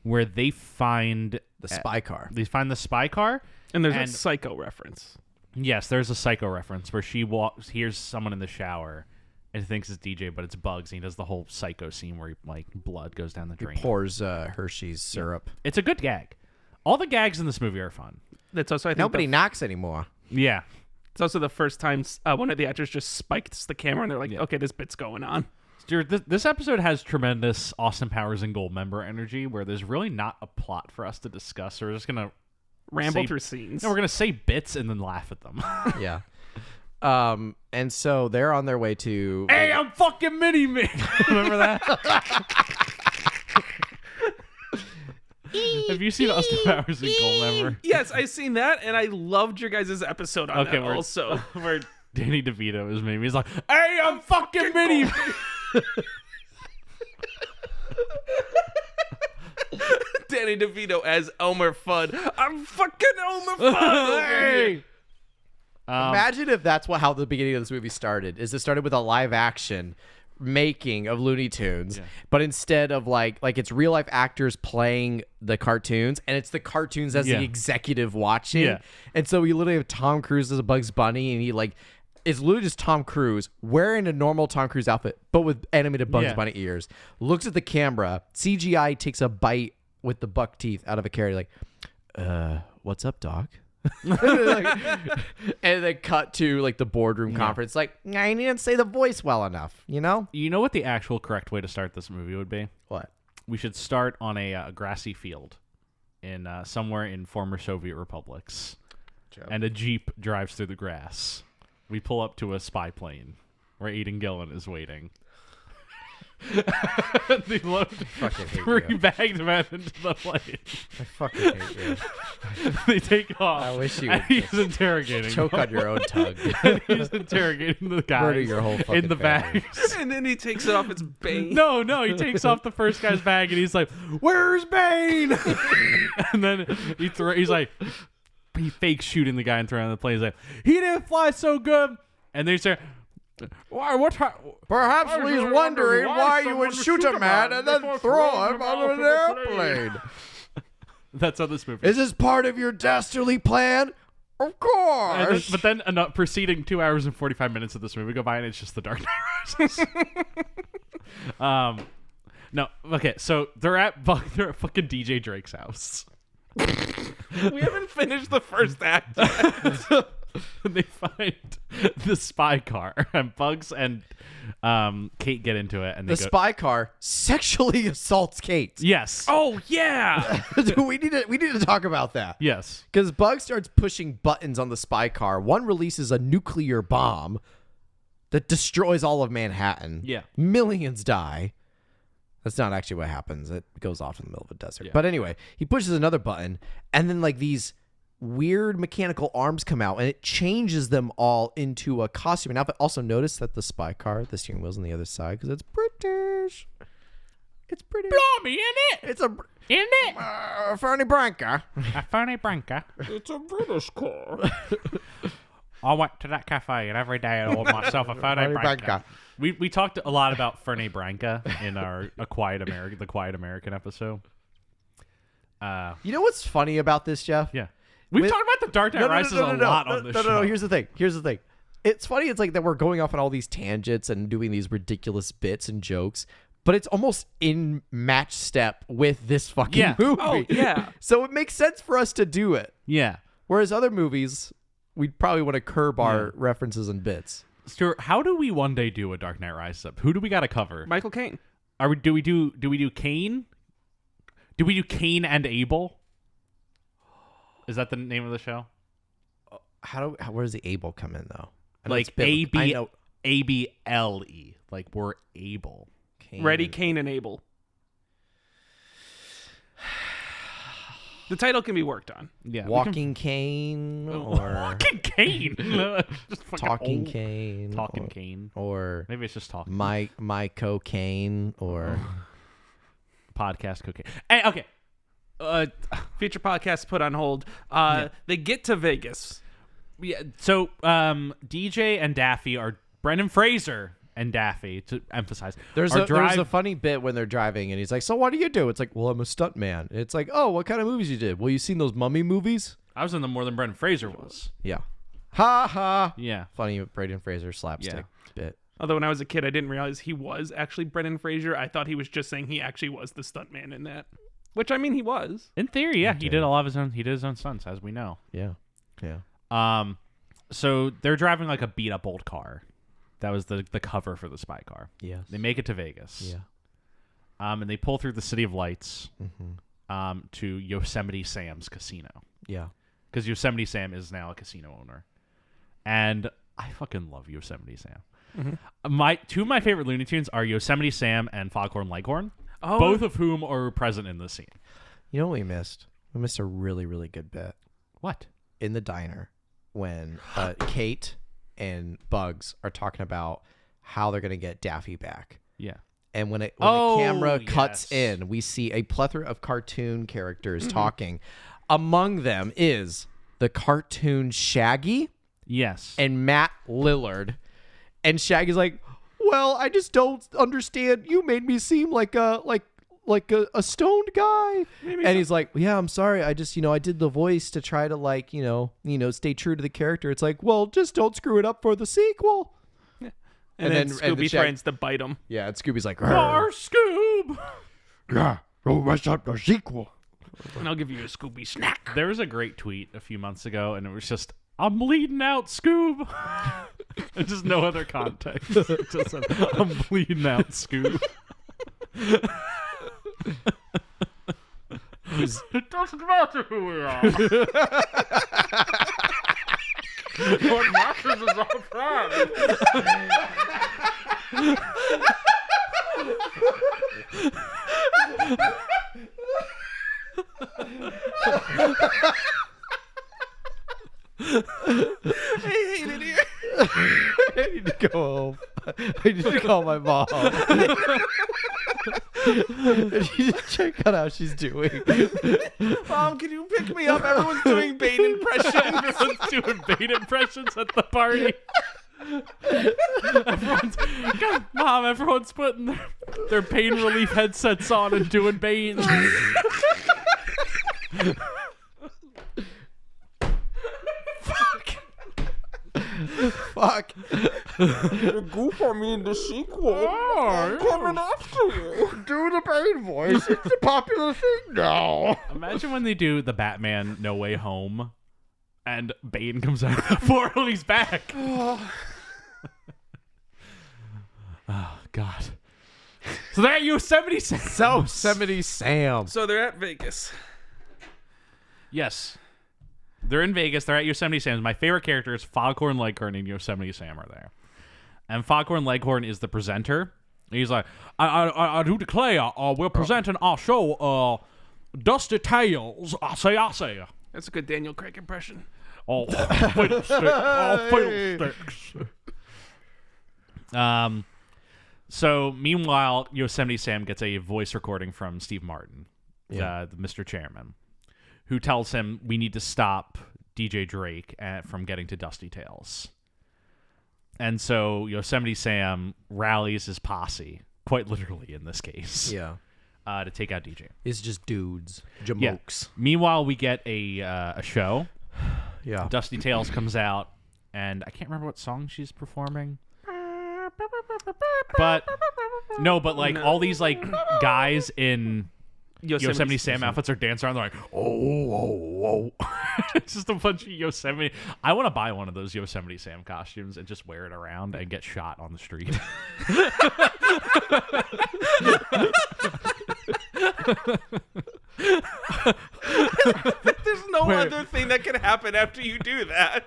Where they find The spy car. They find the spy car. And there's a Psycho reference. Yes, there's a Psycho reference where she hears someone in the shower and thinks it's DJ, but it's Bugs. And he does the whole Psycho scene where like blood goes down the drain. He pours Hershey's syrup. It's a good gag. All the gags in this movie are fun. That's also I think Nobody knocks anymore. Yeah. It's also the first time one of the actors just spikes the camera and they're like, okay, this bit's going on. Stuart, this episode has tremendous Austin Powers and Goldmember energy where there's really not a plot for us to discuss. So we're just going to ramble through scenes. No, we're going to say bits and then laugh at them. Yeah. And so they're on their way to... Hey, I'm fucking Mini-Me! Remember that? Have you seen Austin Powers and Goldmember? Yes, I've seen that, and I loved your guys' episode on that also. Where Danny DeVito is Mini-Me. He's like, hey, I'm fucking Mini-Me! Danny DeVito as Elmer Fudd. I'm fucking Elmer Fudd! Hey! Imagine if that's how the beginning of this movie started. Is it started with a live action making of Looney Tunes, but instead of like it's real life actors playing the cartoons, and it's the cartoons as the executive watching. Yeah. And so we literally have Tom Cruise as a Bugs Bunny, and he it's literally just Tom Cruise wearing a normal Tom Cruise outfit, but with animated Bugs Bunny ears. Looks at the camera, CGI takes a bite with the buck teeth out of a carrot, what's up, dog? And then cut to the boardroom conference. I didn't say the voice well enough, you know? You know what the actual correct way to start this movie would be? What? We should start on a grassy field in somewhere in former Soviet republics. And a Jeep drives through the grass. We pull up to a spy plane where Aidan Gillen is waiting. They load three bagged men into the plane. I fucking hate you. They take off. I wish you would. He's interrogating. Choke on your own tongue. He's interrogating the guys Murder your whole fucking in the family. bags. And then he takes it off its Bane. No, he takes off the first guy's bag and he's like, "Where's Bane?" And then he's like, he fakes shooting the guy and throwing on the plane. He's like, "He didn't fly so good." And they say, "Why? Perhaps he's wondering why you would shoot a man and then throw him on an airplane." That's how this movie. Is this part of your dastardly plan? Of course. But then preceding 2 hours and 45 minutes of this movie go by, and it's just The Dark Knight Rises. No, okay, so they're at fucking DJ Drake's house. We haven't finished the first act yet. They find the spy car, and Bugs and Kate get into it, and the spy car sexually assaults Kate. Yes. Oh yeah. we need to talk about that. Yes. Because Bugs starts pushing buttons on the spy car. One releases a nuclear bomb that destroys all of Manhattan. Yeah. Millions die. That's not actually what happens. It goes off in the middle of a desert. Yeah. But anyway, he pushes another button, and then like these weird mechanical arms come out, and it changes them all into a costume and outfit. Also, notice that the spy car, the steering wheel's on the other side because it's British. It's British. Blimey, in it. It's a In it. Fernie Branca. A Fernie Branca. It's a British car. I went to that cafe, and every day I ordered myself a Fernie Branca. We talked a lot about Fernie Branca in our the Quiet American episode. You know what's funny about this, Jeff? Yeah. We've talked about The Dark Knight Rises a lot on this show. No, here's the thing. It's funny. It's like that we're going off on all these tangents and doing these ridiculous bits and jokes, but it's almost in match step with this fucking movie. Oh, yeah. So it makes sense for us to do it. Yeah. Whereas other movies, we'd probably want to curb our references and bits. Stuart, how do we one day do a Dark Knight Rises up? Who do we got to cover? Michael Caine. Do we do Cain? Do we do Cain and Abel? Is that the name of the show? Where does the Able come in though? Like ABLE. Like we're able. Ready, Cain and Abel. The title can be worked on. Yeah. Walking Cane or Walking Cain. Just fucking Talking old. Cane. Talking Cain. Or Maybe it's just talking. my cocaine or Podcast cocaine. Hey, okay. Future podcasts put on hold. They get to Vegas. Yeah. So DJ and Daffy are Brendan Fraser and Daffy, to emphasize. there's a funny bit when they're driving and he's like, so what do you do? It's like, well, I'm a stuntman. It's like, oh, what kind of movies you did? Well, you seen those mummy movies? I was in them more than Brendan Fraser was. Yeah. Ha ha. Yeah. Funny Brendan Fraser slapstick bit. Although when I was a kid, I didn't realize he was actually Brendan Fraser. I thought he was just saying he actually was the stuntman in that. Which, I mean, he was. In theory, yeah. He did a lot of his own. He did his own stunts, as we know. Yeah. Yeah. So they're driving like a beat up old car. That was the cover for the spy car. Yes. They make it to Vegas. Yeah. And they pull through the City of Lights to Yosemite Sam's casino. Yeah. Because Yosemite Sam is now a casino owner. And I fucking love Yosemite Sam. Two of my favorite Looney Tunes are Yosemite Sam and Foghorn Leghorn. Oh. Both of whom are present in this scene. You know what we missed? We missed a really, really good bit. What? In the diner when Kate and Bugs are talking about how they're going to get Daffy back. Yeah. And when the camera cuts in, we see a plethora of cartoon characters talking. Among them is the cartoon Shaggy Yes. and Matt Lillard. And Shaggy's like, well, I just don't understand. You made me seem like a stoned guy. And he's like, yeah, I'm sorry. I just, I did the voice to try to stay true to the character. It's like, well, just don't screw it up for the sequel. And then Scooby tries to bite him. Yeah, and Scooby's like, Scoob! yeah, don't mess up the sequel. And I'll give you a Scooby snack. There was a great tweet a few months ago, and it was just, I'm bleeding out, Scoob. And just no other context. It just said, I'm bleeding out, Scoob. It doesn't matter who we are. What matters is our plan. I hate it here. I need to go home. I need to call my mom. I need to check out how she's doing. Mom, can you pick me up? Everyone's doing Bane impressions. Everyone's doing Bane impressions at the party. Everyone's putting their pain relief headsets on and doing Bane. Fuck. The goof at me in the sequel. I'm coming after you. Do the Bane voice. It's a popular thing now. Imagine when they do the Batman No Way Home and Bane comes out of the portal and he's back. Oh, God. So they're at Yosemite Sam. Yosemite Sam. So they're at Vegas. Yes. They're in Vegas. They're at Yosemite Sam's. My favorite characters, Foghorn Leghorn and Yosemite Sam, are there. And Foghorn Leghorn is the presenter. He's like, I do declare, we're presenting our show, Dusty Tales. I say. That's a good Daniel Craig impression. Oh, fiddlesticks. So, meanwhile, Yosemite Sam gets a voice recording from Steve Martin, the Mr. Chairman, who tells him we need to stop DJ Drake from getting to Dusty Tales. And so Yosemite Sam rallies his posse, quite literally in this case, to take out DJ. It's just dudes, jamokes. Yeah. Meanwhile, we get a show. Yeah. Dusty Tales comes out, and I can't remember what song she's performing. But like all these like guys in Yosemite Sam outfits are dancing around. They're like, oh. It's just a bunch of Yosemite. I want to buy one of those Yosemite Sam costumes and just wear it around and get shot on the street. There's no other thing that can happen after you do that.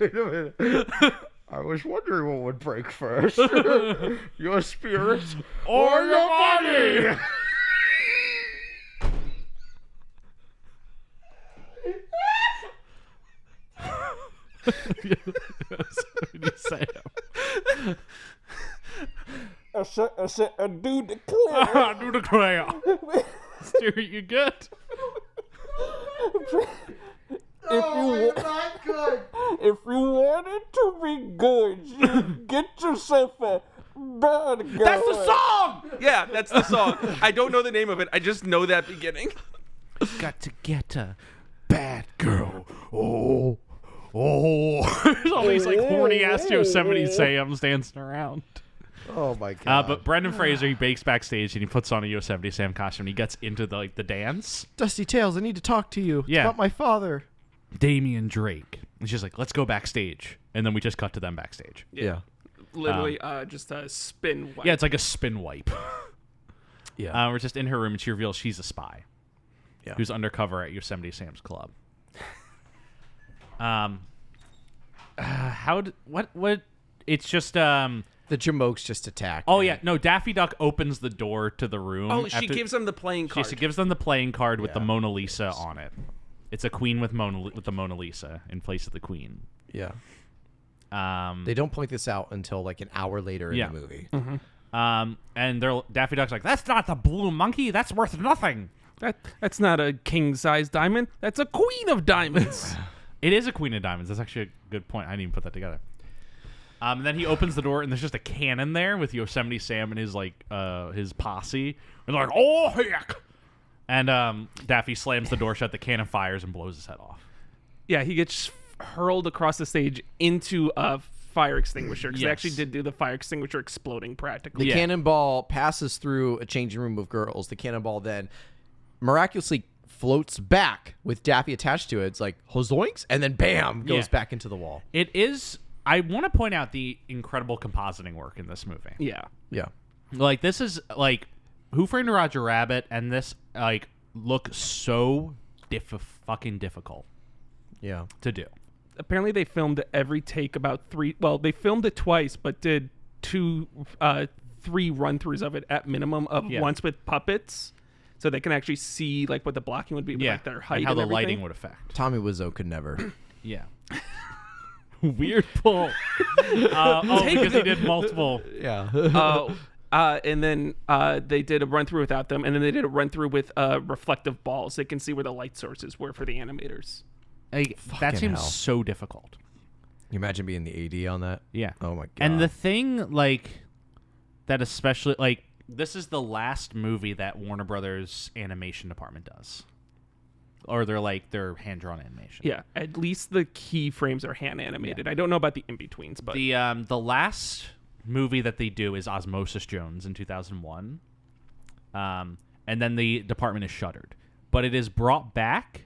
Wait a minute. I was wondering what would break first. Your spirit or your body? I said, I do declare. I do declare. Stuart, you good? If you want it to be good, you get yourself a bad guy. That's the song! Yeah, that's the song. I don't know the name of it. I just know that beginning. Got to get a bad girl. Oh. There's all these like horny ass Yosemite Sams dancing around. Oh my god! But Brendan Fraser, he bakes backstage and he puts on a Yosemite Sam costume. And he gets into the dance. Dusty Tales, I need to talk to you. Yeah. It's about my father. Damian Drake. And she's like, let's go backstage. And then we just cut to them backstage. Yeah. Literally, just a spin wipe. Yeah, it's like a spin wipe. Yeah. We're just in her room and she reveals she's a spy. Yeah. Who's undercover at Yosemite Sam's club. What? It's just The jamokes just attack. Oh yeah, no. Daffy Duck opens the door to the room. Oh, she gives them the playing card. She gives them the playing card with the Mona Lisa on it. It's a queen with the Mona Lisa in place of the queen. Yeah. They don't point this out until like an hour later in the movie. Mm-hmm. And Daffy Duck's like, that's not the blue monkey. That's worth nothing. That's not a king-size diamond. That's a queen of diamonds. It is a queen of diamonds. That's actually a good point. I didn't even put that together. And then he opens the door, and there's just a cannon there with Yosemite Sam and his his posse. And they're like, oh heck! And Daffy slams the door shut. The cannon fires and blows his head off. Yeah, he gets hurled across the stage into a fire extinguisher because they actually did do the fire extinguisher exploding practically. The cannonball passes through a changing room of girls. The cannonball then miraculously floats back with Daffy attached to it. It's like hozoinks, and then bam, goes back into the wall. It is. I want to point out the incredible compositing work in this movie. Yeah. Yeah. Like this is like Who Framed Roger Rabbit, and this like look so fucking difficult. Yeah. To do. Apparently, they filmed every take about 3. Well, they filmed it twice, but did 3 run-throughs of it at minimum of once with puppets. So they can actually see like what the blocking would be, like their height and how the everything. lighting would affect. Tommy Wiseau could never. Yeah. Weird pull. Because he did multiple. Yeah. And then they did a run through without them, and then they did a run through with reflective balls. They can see where the light sources were for the animators. That seems hell. so difficult. You imagine being the AD on that? Yeah. Oh my god. And the thing like that, especially like this is the last movie that Warner Brothers animation department does. Or they're hand-drawn animation. Yeah, at least the key frames are hand animated. I don't know about the in-betweens, but The last movie that they do is Osmosis Jones in 2001. And then the department is shuttered. But it is brought back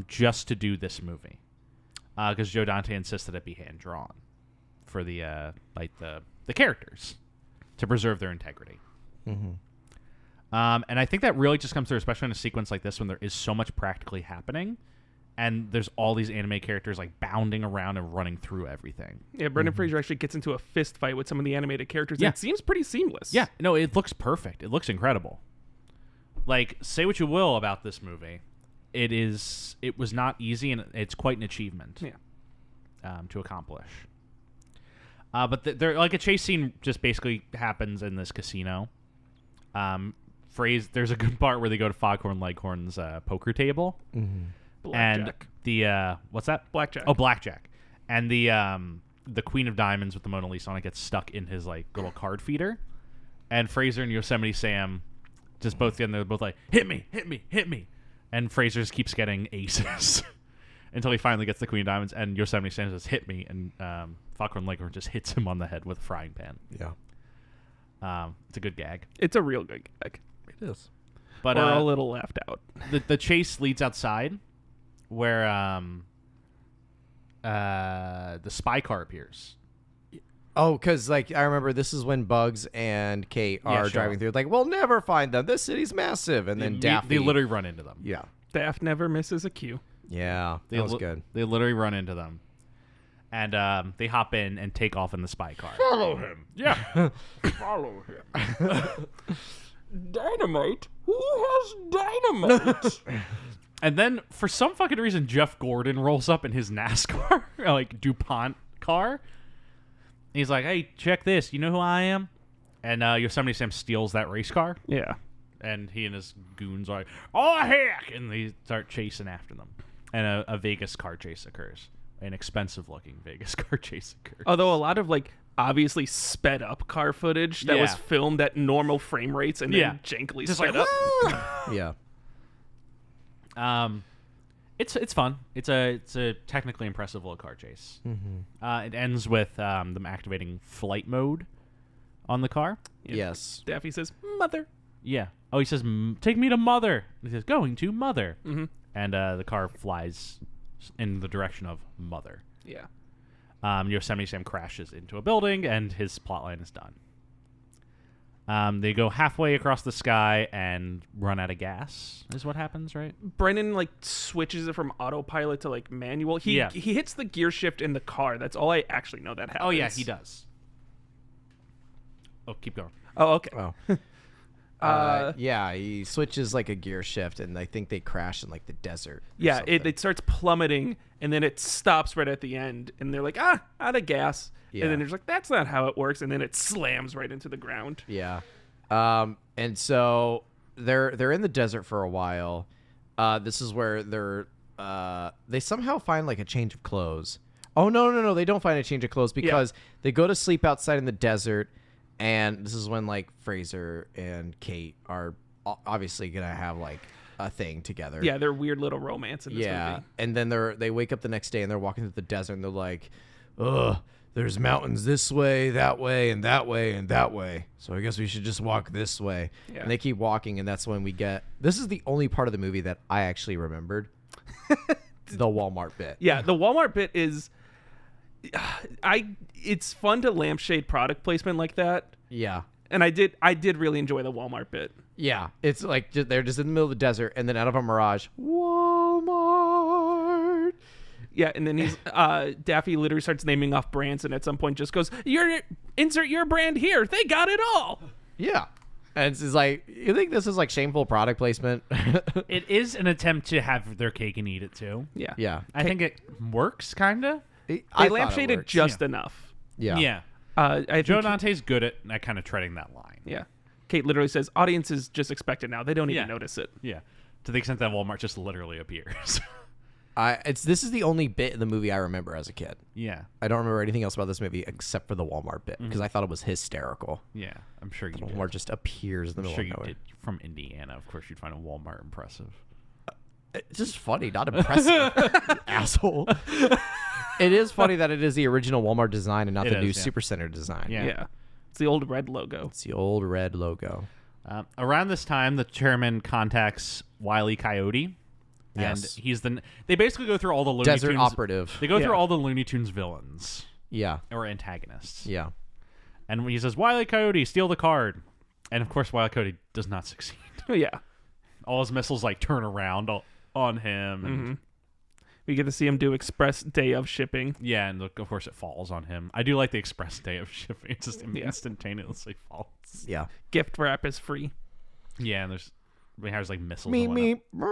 just to do this movie. Because Joe Dante insisted it be hand-drawn for the characters to preserve their integrity. Mm-hmm. And I think that really just comes through, especially in a sequence like this when there is so much practically happening, and there's all these anime characters like bounding around and running through everything. yeah, Brendan Fraser actually gets into a fist fight with some of the animated characters. Yeah. It seems pretty seamless. Yeah, no, it looks perfect. It looks incredible. Like, say what you will about this movie, it was not easy, and it's quite an achievement. Yeah. To accomplish. But there, like, a chase scene just basically happens in this casino. There's a good part where they go to Foghorn Leghorn's poker table, and the what's that? Blackjack. Oh, blackjack, and the Queen of Diamonds with the Mona Lisa on it gets stuck in his like little card feeder, and Fraser and Yosemite Sam just both they're both like hit me, and Fraser just keeps getting aces until he finally gets the Queen of Diamonds, and Yosemite Sam says hit me, and Foghorn Leghorn just hits him on the head with a frying pan. Yeah. It's a good gag. It's a real good gag. It is. But We're a little left out. the chase leads outside, where the spy car appears. Oh, because, like, I remember this is when Bugs and Kate are sure. driving through. Like, we'll never find them. This city's massive. And then Daffy. They literally run into them. Yeah. Daft never misses a cue. Yeah. That was good. They literally run into them, and they hop in and take off in the spy car. Follow him. Yeah. Follow him. Dynamite? Who has dynamite? And then, for some fucking reason, Jeff Gordon rolls up in his NASCAR, like DuPont car. He's like, "Hey, check this. You know who I am?" And Yosemite Sam steals that race car. Yeah. And he and his goons are like, "Oh, heck!" And they start chasing after them. And a Vegas car chase occurs. An expensive-looking Vegas car chase occurs. Although a lot of, like, obviously sped up car footage that was Yeah. filmed at normal frame rates and Yeah. then jankily Just sped like, up. Yeah. It's fun. It's a technically impressive little car chase. It ends with them activating flight mode on the car. Yes. Daffy says, "Mother." Yeah. Oh, he says, "Take me to Mother." He says, "Going to Mother." Mm-hmm. And the car flies in the direction of Mother. Yeah. Yosemite Sam crashes into a building, and his plotline is done. They go halfway across the sky and run out of gas, is what happens, right? Brennan, like, switches it from autopilot to, like, manual. He hits the gear shift in the car. That's all I actually know that happens. Oh, yeah, he does. Oh, keep going. Oh, okay. Oh. Yeah, he switches like a gear shift, and I think they crash in like the desert. Yeah, it starts plummeting, and then it stops right at the end, and they're like, out of gas. Yeah. And then there's like, that's not how it works, and then it slams right into the ground. Yeah. And so they're in the desert for a while. This is where they somehow find like a change of clothes. Oh, no, they don't find a change of clothes because they go to sleep outside in the desert. And this is when, like, Fraser and Kate are obviously going to have, like, a thing together. Yeah, their weird little romance in this movie. And then they wake up the next day and they're walking through the desert and they're like, ugh, there's mountains this way, that way, and that way, and that way. So I guess we should just walk this way. Yeah. And they keep walking, and that's when we get... This is the only part of the movie that I actually remembered. The Walmart bit. Yeah, the Walmart bit is... It's fun to lampshade product placement like that. Yeah. And I did really enjoy the Walmart bit. Yeah. It's like they're just in the middle of the desert, and then out of a mirage, Walmart. Yeah, and then he's Daffy literally starts naming off brands, and at some point just goes, insert your brand here. They got it all. Yeah. And it's like, you think this is like shameful product placement? It is an attempt to have their cake and eat it too. Yeah. Yeah. I think it works, kind of. They lampshaded just enough. Yeah. Yeah. Joe Dante's good at kind of treading that line. Yeah. Kate literally says, audiences just expect it now. They don't even notice it. Yeah. To the extent that Walmart just literally appears. This is the only bit in the movie I remember as a kid. Yeah. I don't remember anything else about this movie except for the Walmart bit Mm-hmm. because I thought it was hysterical. Yeah. I'm sure you did. Walmart just appears in the I'm middle sure of you nowhere. did. You're from Indiana. Of course, you'd find a Walmart impressive. It's just funny, not impressive. Asshole. It is funny that it is the original Walmart design and not It the new is, yeah. Supercenter design. Yeah. Yeah. It's the old red logo. It's the old red logo. Around this time, the chairman contacts Wile E. Coyote. And Yes. they basically go through all the Looney Desert Tunes. operative. They go through Yeah. all the Looney Tunes villains Yeah. or antagonists. Yeah. And he says, Wile E. Coyote, steal the card. And of course, Wile E. Coyote does not succeed. Yeah. All his missiles turn around on him. And Mm-hmm. We get to see him do express day of shipping. yeah, and of course it falls on him. I do like the express day of shipping. It just instantaneously falls. Yeah. Gift wrap is free. Yeah, and there's like missiles. Me, and whatnot. me.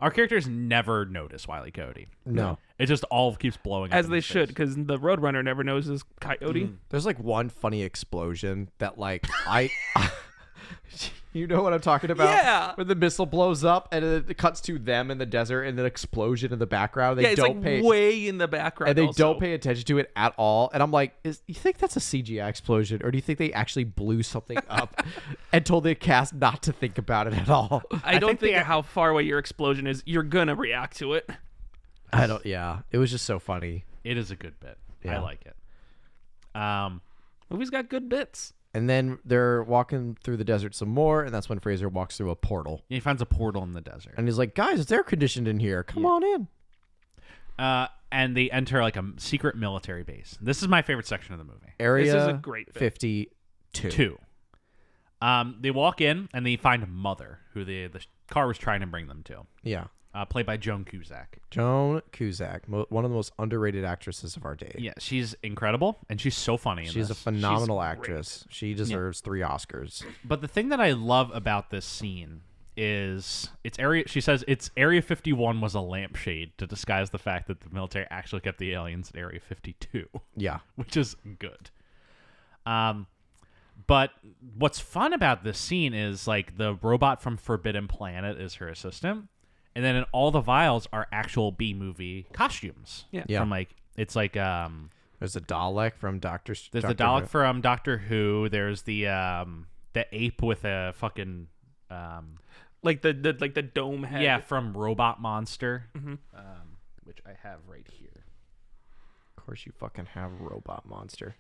Our characters never notice Wile E. Coyote. No. It just all keeps blowing up As in they his should, face. because the Roadrunner never knows his coyote. There's like one funny explosion that like you know what I'm talking about? Yeah. When the missile blows up and it cuts to them in the desert and an explosion in the background. They Yeah, it's don't like pay way in the background. and they also. don't pay attention to it at all. And I'm like, you think that's a CGI explosion, or do you think they actually blew something up and told the cast not to think about it at all? I don't think they- how far away your explosion is, you're gonna react to it. I don't. Yeah, it was just so funny. It is a good bit. I Yeah. like it. Movie's got good bits. And then they're walking through the desert some more, and that's when Fraser walks through a portal. He finds a portal in the desert. And he's like, guys, it's air conditioned in here. Come on in. And they enter like a secret military base. This is my favorite section of the movie. Area This is a great bit. 52. 2. They walk in and they find Mother, who the car was trying to bring them to. Yeah. Played by Joan Cusack. Joan Cusack, one of the most underrated actresses of our day. Yeah, she's incredible and she's so funny in She's a this. phenomenal great. actress. She deserves 3 Oscars. But the thing that I love about this scene is she says it's Area 51 was a lampshade to disguise the fact that the military actually kept the aliens at Area 52. Yeah. Which is good. But what's fun about this scene is like the robot from Forbidden Planet is her assistant, and then in all the vials are actual B-movie costumes. Yeah. From like it's like There's a Dalek from there's the Dalek from Doctor Who. There's the ape with a fucking Like the dome head. yeah from Robot Monster, Mm-hmm. which I have right here. Of course, you fucking have Robot Monster.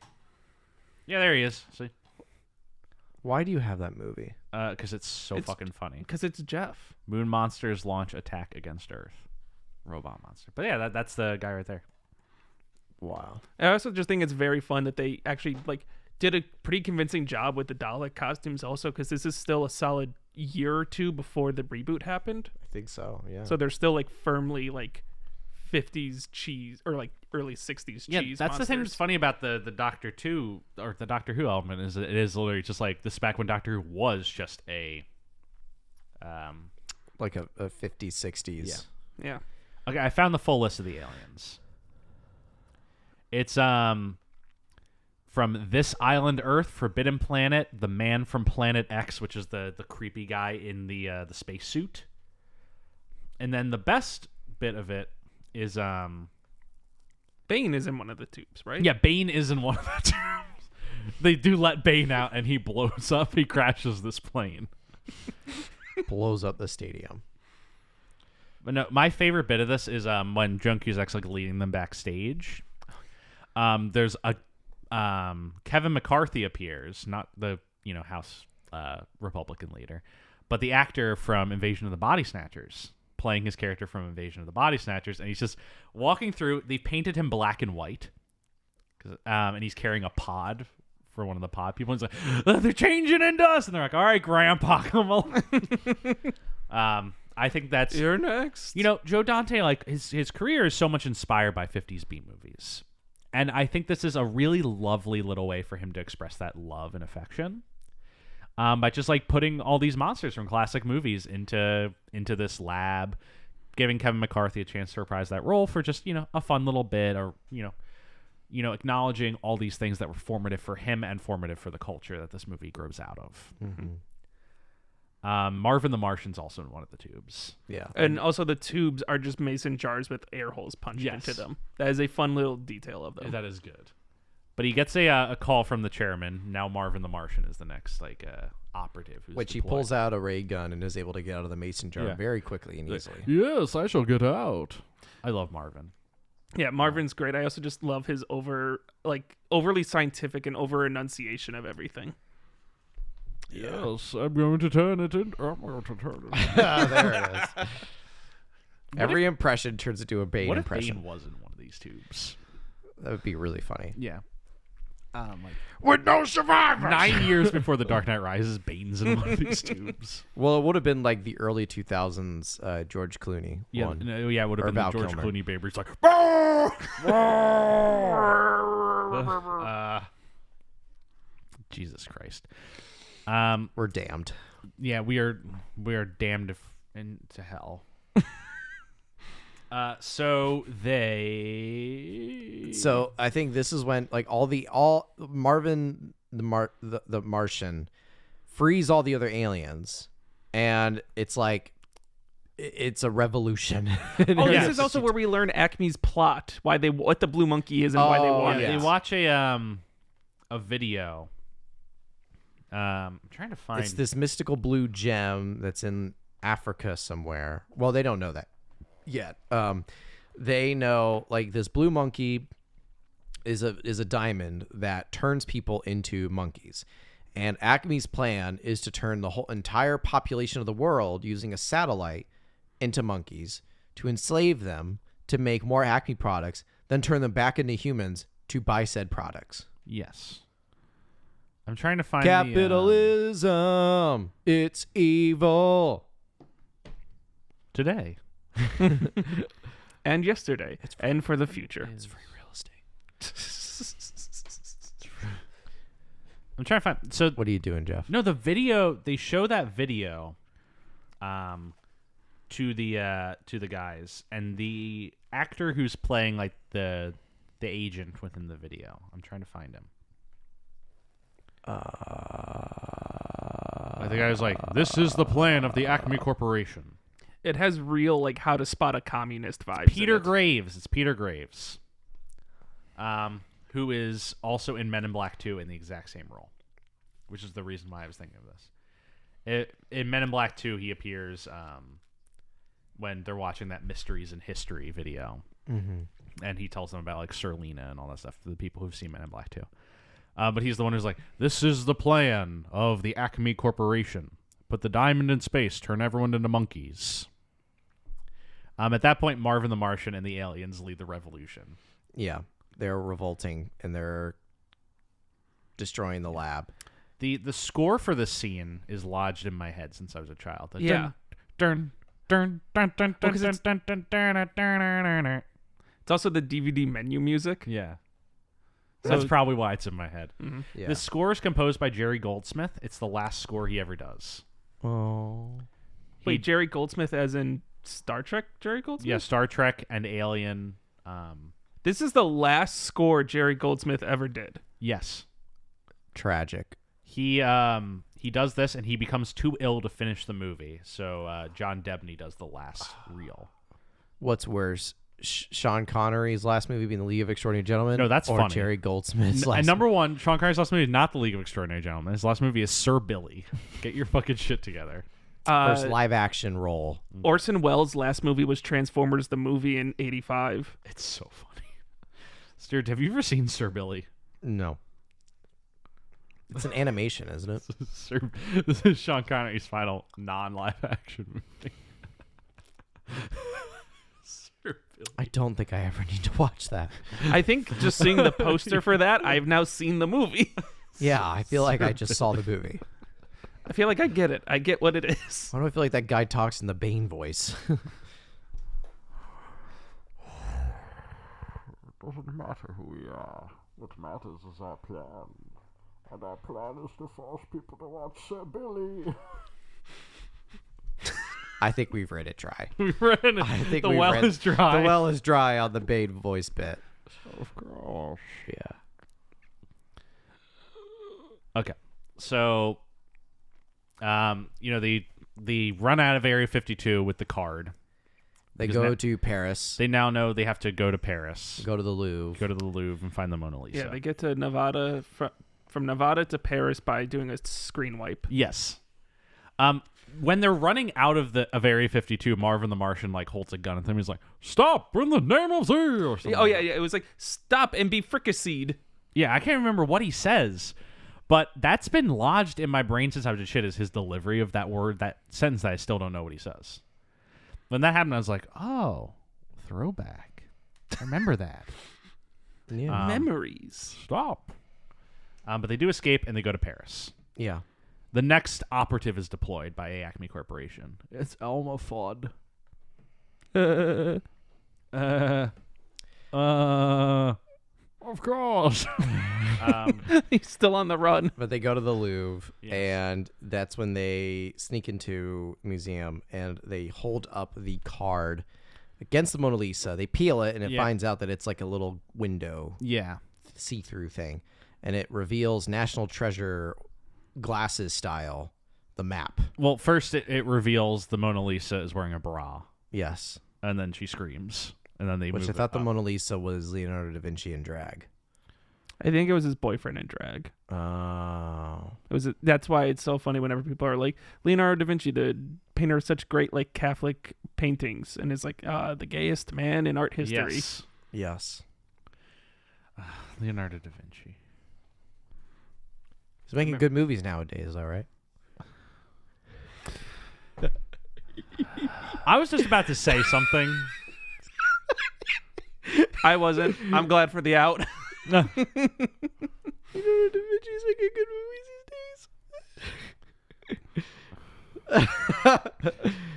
Yeah, there he is. See, Why do you have that movie? because it's so It's- fucking funny. Because it's Jeff. Moon monsters launch attack against Earth. Robot monster. But yeah, that's the guy right there. Wow. I also just think it's very fun that they actually like did a pretty convincing job with the Dalek costumes also, because this is still a solid year or two before the reboot happened. I think so, yeah. So they're still like firmly like 50s cheese or like early 60s Yeah, cheese that's the thing monsters. that's funny about the Doctor 2 or the Doctor Who element is that it is literally just like this back when Doctor Who was just a like a 50s, 60s. Yeah. Okay, I found the full list of the aliens. It's from This Island Earth, Forbidden Planet, the man from Planet X, which is the creepy guy in the spacesuit. And then the best bit of it is Bane is in one of the tubes, right? yeah, Bane is in one of the tubes. They do let Bane out and he blows up. He crashes this plane. Blows up the stadium. But no, my favorite bit of this is when Joan Cusack's like leading them backstage. There's a Kevin McCarthy appears, not the House Republican leader, but the actor from Invasion of the Body Snatchers, playing his character from Invasion of the Body Snatchers, and he's just walking through. They painted him black and white, and he's carrying a pod for one of the pod people. And he's like, they're changing into us, and they're like, all right, Grandpa, come on. I think that's You're next. Joe Dante, like his career is so much inspired by 50s B movies. And I think this is a really lovely little way for him to express that love and affection. By just like putting all these monsters from classic movies into this lab, giving Kevin McCarthy a chance to reprise that role for just, a fun little bit, or acknowledging all these things that were formative for him and formative for the culture that this movie grows out of. Mm-hmm. Marvin the Martian's also in one of the tubes. Yeah. And also the tubes are just mason jars with air holes punched Yes. into them. That is a fun little detail of them. That is good. But he gets a call from the chairman. Now Marvin the Martian is the next operative. Who's Which he deployed. pulls out a ray gun and is able to get out of the mason jar Yeah. very quickly and easily. Yes, I shall get out. I love Marvin. Yeah, Marvin's great. I also just love his overly scientific and over enunciation of everything. Yes, I'm going to turn it in. I'm going to turn it. There it is. Every impression turns into a Bane What if impression. Bane was in one of these tubes? That would be really funny. Yeah. With no survivors. 9 years before The Dark Knight Rises, Bane's in one of these tubes. Well, it would have been like the early 2000s George Clooney Yeah, one. no, yeah, it would have Or been the Val George Kilmer. Clooney baby. It's like, Jesus Christ. We're damned. Yeah, we are damned into hell. So I think this is when like all Marvin the Martian frees all the other aliens, and it's like it's a revolution. Oh, Yeah. this is also where we learn Acme's plot, what the blue monkey is and why they want they it. watch a video. I'm trying to find. It's this mystical blue gem that's in Africa somewhere. Well, they don't know that yet. They know like this blue monkey is a diamond that turns people into monkeys. And Acme's plan is to turn the whole entire population of the world using a satellite into monkeys, to enslave them, to make more Acme products, then turn them back into humans to buy said products. Yes. I'm trying to find Capitalism, it's evil. today. And yesterday, and for the future. It's free real estate. I'm trying to find. So What are you doing, Jeff? no, the video they show that video, to the guys, and the actor who's playing like the agent within the video. I'm trying to find him. The guy's like, "This is the plan of the Acme Corporation." It has real how to spot a communist vibes. Peter in it. Graves. It's Peter Graves, who is also in Men in Black 2 in the exact same role, which is the reason why I was thinking of this. In Men in Black 2, he appears when they're watching that Mysteries in History video, and he tells them about like Sir Lena and all that stuff to the people who've seen Men in Black 2. But he's the one who's like, "This is the plan of the Acme Corporation. Put the diamond in space, turn everyone into monkeys." At that point, Marvin the Martian and the aliens lead the revolution. Yeah, they're revolting and they're destroying the lab. The score for this scene is lodged in my head since I was a child. The Yeah. dun, dun, dun, dun, dun, 'cause dun, it's- dun, dun, dun, dun, dun, dun, dun. It's also the DVD menu music. Yeah. That's probably why it's in my head. Yeah. The score is composed by Jerry Goldsmith. It's the last score he ever does. Oh. Wait, Jerry Goldsmith as in Star Trek Jerry Goldsmith? Yeah, Star Trek and Alien. This is the last score Jerry Goldsmith ever did. Yes. Tragic. He does this and he becomes too ill to finish the movie. So John Debney does the last reel. What's worse? Sean Connery's last movie being The League of Extraordinary Gentlemen? No, that's or funny. Jerry Goldsmith's last And number one, Sean Connery's last movie is not The League of Extraordinary Gentlemen. His last movie is Sir Billy. Get your fucking shit together. first live action role. Orson Welles' last movie was Transformers the movie in '85. It's so funny. Stuart, have you ever seen Sir Billy? No. It's an animation, isn't it? This is Sean Connery's final non-live action movie. Sir Billy. I don't think I ever need to watch that. I think just seeing the poster for that, I've now seen the movie. Yeah, I feel like I just saw the movie. I feel like I get it. I get what it is. Why do I feel like that guy talks in the Bane voice? Doesn't matter who we are. What matters is our plan. And our plan is to force people to watch Sir Billy. I think we've read it dry. I think the we've well read- is dry. The well is dry on the Bane voice bit. Of course. Yeah. Okay, so, the they run out of Area 52 with the card. They Because go now- to Paris. They now know they have to go to Paris, Go to the Louvre. go to the Louvre, and find the Mona Lisa. Yeah, they get to Nevada from Nevada to Paris by doing a screen wipe. Yes. When they're running out of Area 52, Marvin the Martian like holds a gun at them. He's like, "Stop in the name of Z!" or something. Oh yeah, yeah. It was like stop and be fricasseed. Yeah, I can't remember what he says, but that's been lodged in my brain since I was a kid. Is his delivery of that word, that sentence that I still don't know what he says. When that happened, I was like, "Oh, throwback. I remember that." Yeah. Memories. Stop. But they do escape and they go to Paris. Yeah. The next operative is deployed by Acme Corporation. It's Elmore Fudd. Of course. He's still on the run. But they go to the Louvre, Yes. and that's when they sneak into a museum, and they hold up the card against the Mona Lisa. They peel it, and it Yeah. finds out that it's like a little window, Yeah. see-through thing, and it reveals National Treasure glasses style, the map. Well, first it reveals the Mona Lisa is wearing a bra, Yes. and then she screams, and then they Which move I thought it the up. Mona Lisa was Leonardo da Vinci in drag. I think it was his boyfriend in drag. Oh. That's why it's so funny whenever people are like Leonardo da Vinci, the painter of such great like Catholic paintings, and is like the gayest man in art history. Yes. Yes. Leonardo da Vinci. He's making good movies nowadays, all right? I was just about to say something. I wasn't. I'm glad for the out. Leonardo da Vinci's making good movies these days.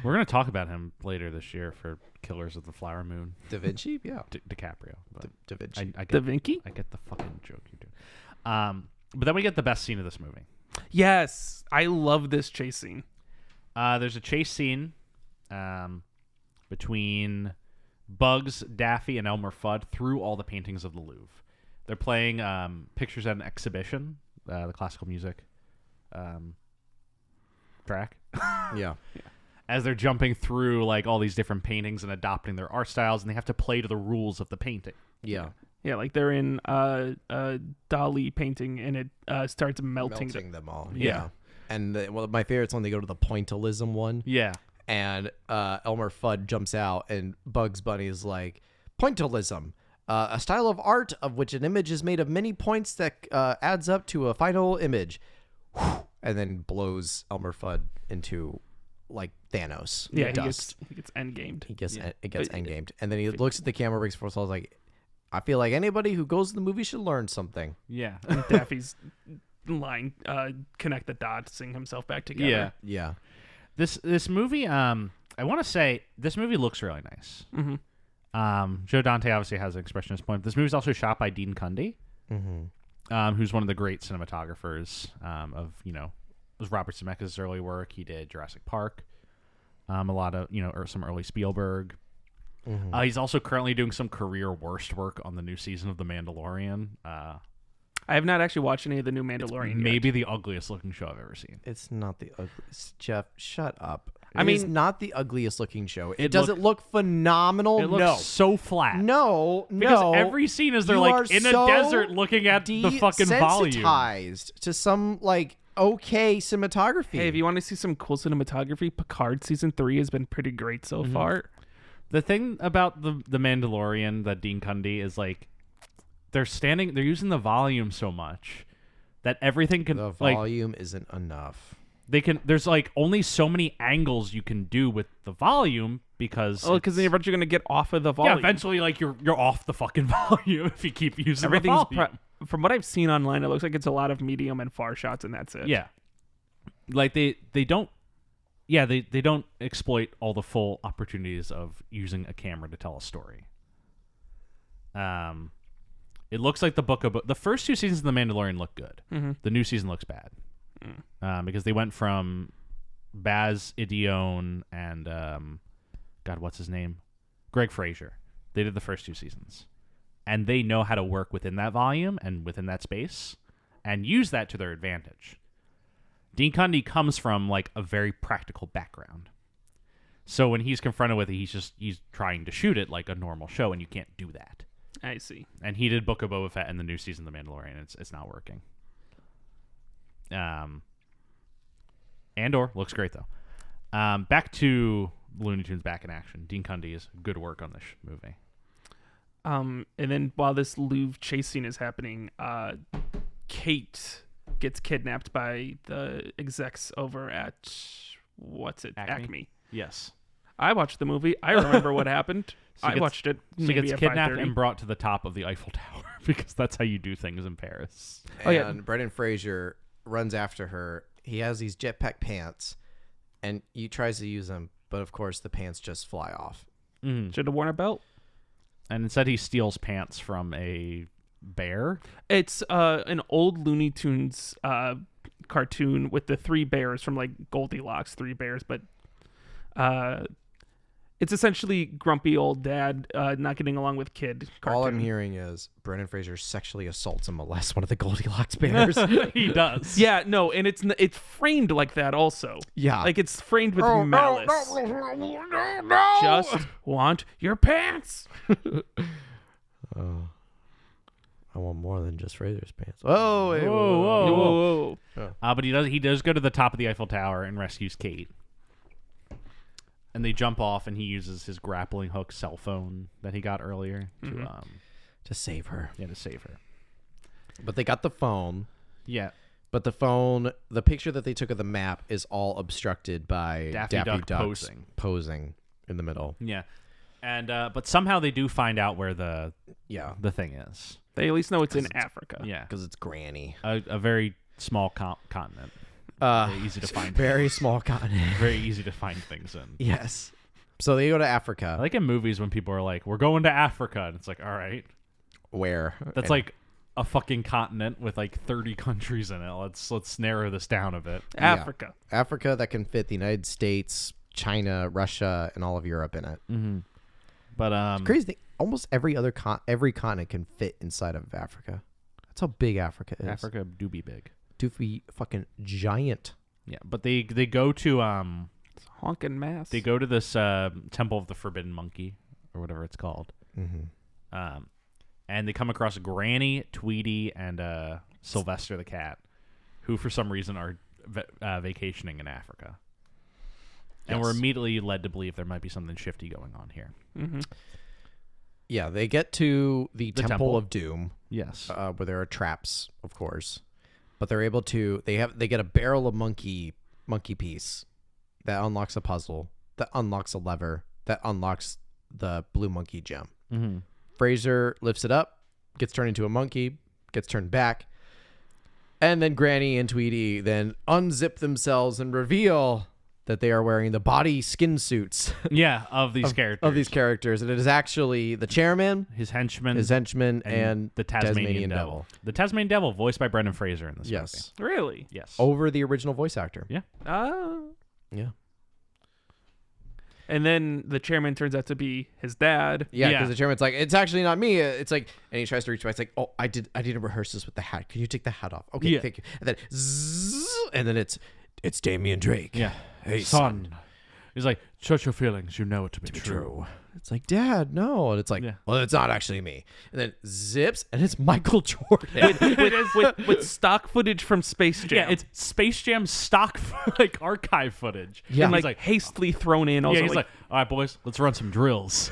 We're gonna talk about him later this year for Killers of the Flower Moon. Da Vinci? Yeah. DiCaprio. But Da Vinci. I Da get Vinci? I get the fucking joke you do. But then we get the best scene of this movie. Yes, I love this chase scene. There's a chase scene between Bugs, Daffy, and Elmer Fudd through all the paintings of the Louvre. They're playing Pictures at an Exhibition, the classical music track, Yeah. as they're jumping through like all these different paintings and adopting their art styles, and they have to play to the rules of the painting. Yeah. Yeah, like they're in a Dali painting, and it starts melting. Them all. Yeah. Yeah. And my favorite's when they go to the pointillism one. Yeah. And Elmer Fudd jumps out, and Bugs Bunny is like, pointillism, a style of art of which an image is made of many points that adds up to a final image. And then blows Elmer Fudd into, like, Thanos. Yeah, dust. he gets endgamed. It gets Yeah. endgamed. And then he looks at the camera, breaks forth, like, I feel like anybody who goes to the movie should learn something. Yeah. Daffy's line, connect the dots, sing himself back together. Yeah. Yeah. This movie, I want to say this movie looks really nice. Mm-hmm. Joe Dante obviously has an expressionist point. This movie's also shot by Dean Cundy, who's one of the great cinematographers of, it was Robert Zemeckis' early work. He did Jurassic Park, a lot of, or some early Spielberg. He's also currently doing some career worst work on the new season of The Mandalorian. I have not actually watched any of the new Mandalorian yet. Maybe the ugliest looking show I've ever seen. It's not the ugliest. Jeff, shut up. I It is mean- not the ugliest looking show. It It doesn't look phenomenal. It looks so flat. No, Because no. every scene is they're You like are in a so desert looking at the fucking volume. desensitized to some like okay cinematography. Hey, if you want to see some cool cinematography, Picard season 3 has been pretty great so far. The thing about the Mandalorian that Dean Cundy is like they're using the volume so much that everything can the like volume isn't enough. there's like only so many angles you can do with the volume because Oh, because then you're eventually going to get off of the volume. yeah, eventually like you're off the fucking volume if you keep using Everything's the volume. from what I've seen online, it looks like it's a lot of medium and far shots, and that's it. Yeah. Like they don't they don't exploit all the full opportunities of using a camera to tell a story. It looks like the first 2 seasons of The Mandalorian look good. Mm-hmm. The new season looks bad. Because they went from Baz Idione and God, what's his name? Greg Fraser. They did the first 2 seasons. And they know how to work within that volume and within that space and use that to their advantage. Dean Cundey comes from like a very practical background. So when he's confronted with it, he's trying to shoot it like a normal show, and you can't do that. I see. And he did Book of Boba Fett and the new season of The Mandalorian. It's not working. Andor looks great though. Back to Looney Tunes back in action. Dean Cundey is good work on this movie. And then while this Louvre chase scene is happening, Kate gets kidnapped by the execs over at Acme. Yes. I watched the movie. I remember what happened. I watched it. She gets at kidnapped 5:30. and brought to the top of the Eiffel Tower because that's how you do things in Paris. And Brendan Fraser runs after her. He has these jetpack pants, and he tries to use them, but of course the pants just fly off. Should have worn a belt. And instead he steals pants from a bear. It's an old Looney Tunes cartoon with the three bears from like Goldilocks, three bears, but it's essentially grumpy old dad not getting along with kid cartoon. All I'm hearing is Brendan Fraser sexually assaults and molests one of the Goldilocks bears. He does. Yeah, no, and it's framed like that also. Yeah. Like it's framed with malice. No. Just want your pants. I want more than just Fraser's pants. Oh, wait, Whoa. But he does go to the top of the Eiffel Tower and rescues Kate. And they jump off, and he uses his grappling hook cell phone that he got earlier to save her. to save her. But they got the phone. Yeah. But the picture that they took of the map is all obstructed by Daffy Duck Duck's posing in the middle. Yeah. And but somehow they do find out where the thing is. They at least know it's in Africa. Yeah. Because it's Granny. A very small continent. Very easy to find. Very small continent. Very easy to find things in. Yes. So they go to Africa. I like in movies when people are like, "We're going to Africa," and it's like, "All right, where?" that's like a fucking continent with like 30 countries in it. Let's narrow this down a bit. Africa. Yeah. Africa that can fit the United States, China, Russia, and all of Europe in it. Mm-hmm. But it's crazy. Almost every continent can fit inside of Africa. That's how big Africa is. Africa do be big. Doofy fucking giant. Yeah, but they go to Honkin' mass. They go to this Temple of the Forbidden Monkey or whatever it's called. Mm-hmm. And they come across Granny, Tweety, and Sylvester the cat, who for some reason are vacationing in Africa. And we're immediately led to believe there might be something shifty going on here. Mm-hmm. Yeah, they get to the Temple of Doom. Yes. Where there are traps, of course. But they're able to they get a barrel of monkey piece that unlocks a puzzle, that unlocks a lever, that unlocks the blue monkey gem. Mm-hmm. Fraser lifts it up, gets turned into a monkey, gets turned back, and then Granny and Tweety then unzip themselves and reveal that they are wearing the body skin suits Yeah, of these characters. And it is actually the chairman, his henchman, and the Tasmanian Devil. The Tasmanian Devil, voiced by Brendan Fraser in this movie. Really? Yes. Over the original voice actor. Yeah. Yeah. And then the chairman turns out to be his dad. Yeah, because the chairman's like, it's actually not me. It's like, and he tries to reach by. It's like, oh, I didn't rehearse this with the hat. Can you take the hat off? Okay, thank you. And then, and then it's Damian Drake. Yeah. Hey, son. He's like, shut your feelings. You know it to be true. It's like, Dad, no. And it's like, well, it's not actually me. And then zips, and it's Michael Jordan. with stock footage from Space Jam. Yeah, it's Space Jam stock like archive footage. Yeah. And he's like hastily thrown in. Also, yeah, he's like, all right, boys, let's run some drills.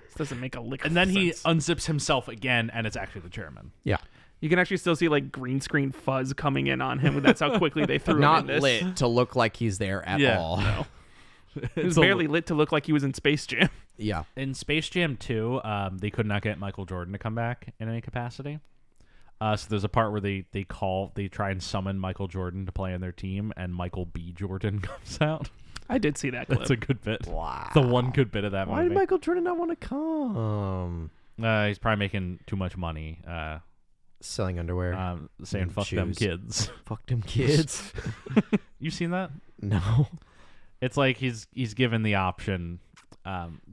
This doesn't make a lick of And then he sense. unzips himself again, and it's actually the chairman. Yeah. You can actually still see like green screen fuzz coming in on him. That's how quickly they threw him Not in this. lit to look like he's there at all. No. He was barely lit to look like he was in Space Jam. Yeah. In Space Jam 2, they could not get Michael Jordan to come back in any capacity. So there's a part where they try and summon Michael Jordan to play on their team, and Michael B. Jordan comes out. I did see that clip. That's a good bit. Wow. The one good bit of that Why movie. did Michael Jordan not want to come? He's probably making too much money. Selling underwear. Saying fuck them shoes. kids. Fuck them kids. You seen that? No. It's like he's given the option.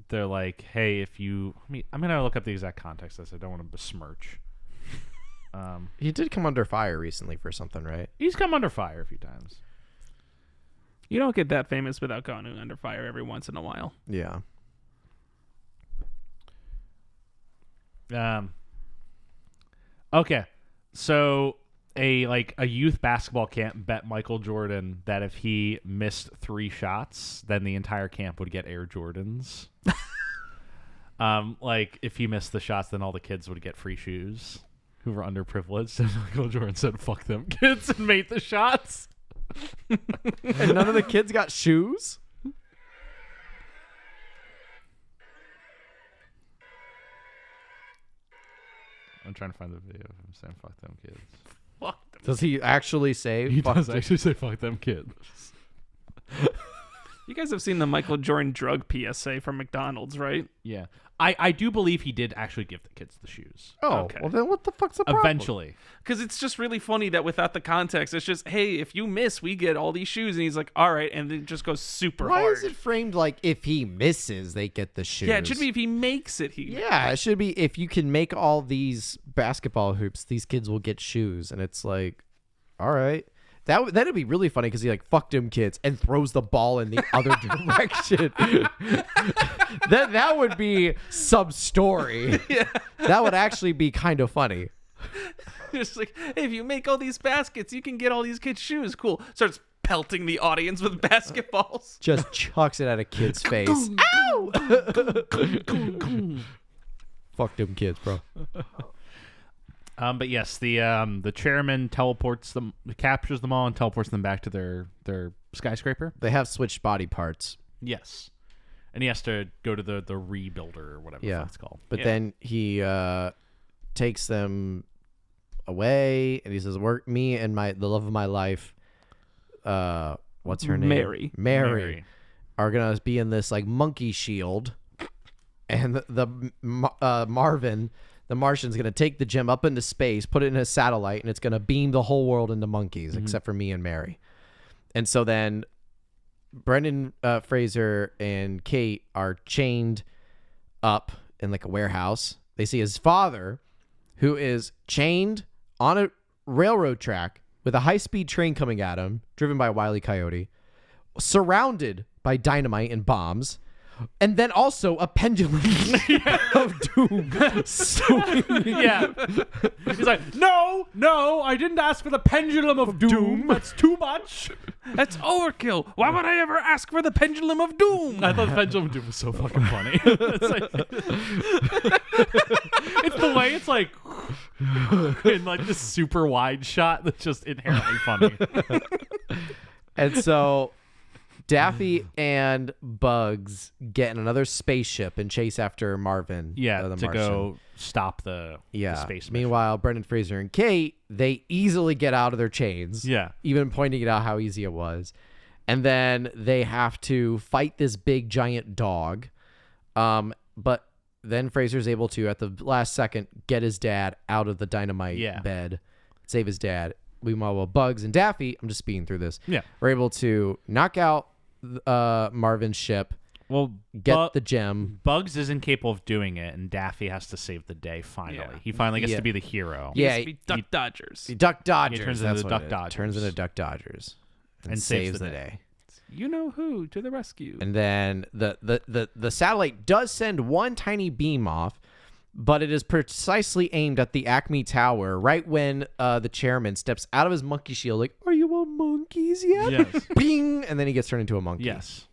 They're like, hey, if you... I'm going to look up the exact context of this. I don't want to besmirch. He did come under fire recently for something, right? He's come under fire a few times. You don't get that famous without going under fire every once in a while. Yeah. Okay, so a youth basketball camp bet Michael Jordan that if he missed 3 shots, then the entire camp would get Air Jordans. Like if he missed the shots, then all the kids would get free shoes who were underprivileged. And Michael Jordan said, "Fuck them kids," and made the shots. And none of the kids got shoes? I'm trying to find the video of him saying "fuck them kids." Fuck them. Does he actually say? He fuck does them? actually say "fuck them kids." You guys have seen the Michael Jordan drug PSA from McDonald's, right? Yeah, I do believe he did actually give the kids the shoes. Oh, Okay. well then what the fuck's the problem? Eventually. Because it's just really funny that without the context, it's just, hey, if you miss, we get all these shoes. And he's like, all right. And it just goes super Why hard. is it framed like if he misses, they get the shoes? Yeah, it should be if he makes it. Yeah, it should be if you can make all these basketball hoops, these kids will get shoes. And it's like, all right. That'd be really funny because he like fucked them kids and throws the ball in the other direction. that would be some story. Yeah. That would actually be kind of funny. Just like, hey, if you make all these baskets, you can get all these kids' shoes. Cool. Starts pelting the audience with basketballs. Just chucks it at a kid's face. Ow! Fuck them kids, bro. But yes, the chairman captures them all and teleports them back to their skyscraper. They have switched body parts. Yes, and he has to go to the rebuilder or whatever the fuck it's called. But Yeah. then he takes them away and he says, "Work me and the love of my life. What's her name? Mary are gonna be in this like monkey shield, and Marvin." The Martian's going to take the gem up into space, put it in a satellite, and it's going to beam the whole world into monkeys, except for me and Mary. And so then Brendan Fraser and Kate are chained up in like a warehouse. They see his father, who is chained on a railroad track with a high-speed train coming at him, driven by a Wile E. Coyote, surrounded by dynamite and bombs. And then also a pendulum of doom. Yeah, he's like, no, I didn't ask for the pendulum of doom. That's too much. That's overkill. Why would I ever ask for the pendulum of doom? I thought the pendulum of doom was so fucking funny. It's like, it's the way it's like in like this super wide shot that's just inherently funny. And so Daffy and Bugs get in another spaceship and chase after Marvin. Yeah, the to Martian. go stop the space mission. Meanwhile, Brendan Fraser and Kate, they easily get out of their chains. Yeah. Even pointing it out how easy it was. And then they have to fight this big giant dog. But then Fraser's able to, at the last second, get his dad out of the dynamite bed, save his dad. Meanwhile, Bugs and Daffy, I'm just speeding through this, are able to knock out Marvin's ship, get the gem. Bugs isn't capable of doing it, and Daffy has to save the day finally. Yeah. He finally gets to be the hero. Yeah, He Duck Dodgers. Duck Dodgers. He turns that's into what Duck it is. Dodgers. Turns into Duck Dodgers. And saves the day. You know who to the rescue. And then the satellite does send one tiny beam off, but it is precisely aimed at the Acme Tower right when the chairman steps out of his monkey shield like, "Are you on monkeys yet?" Yes. Bing! And then he gets turned into a monkey. Yes.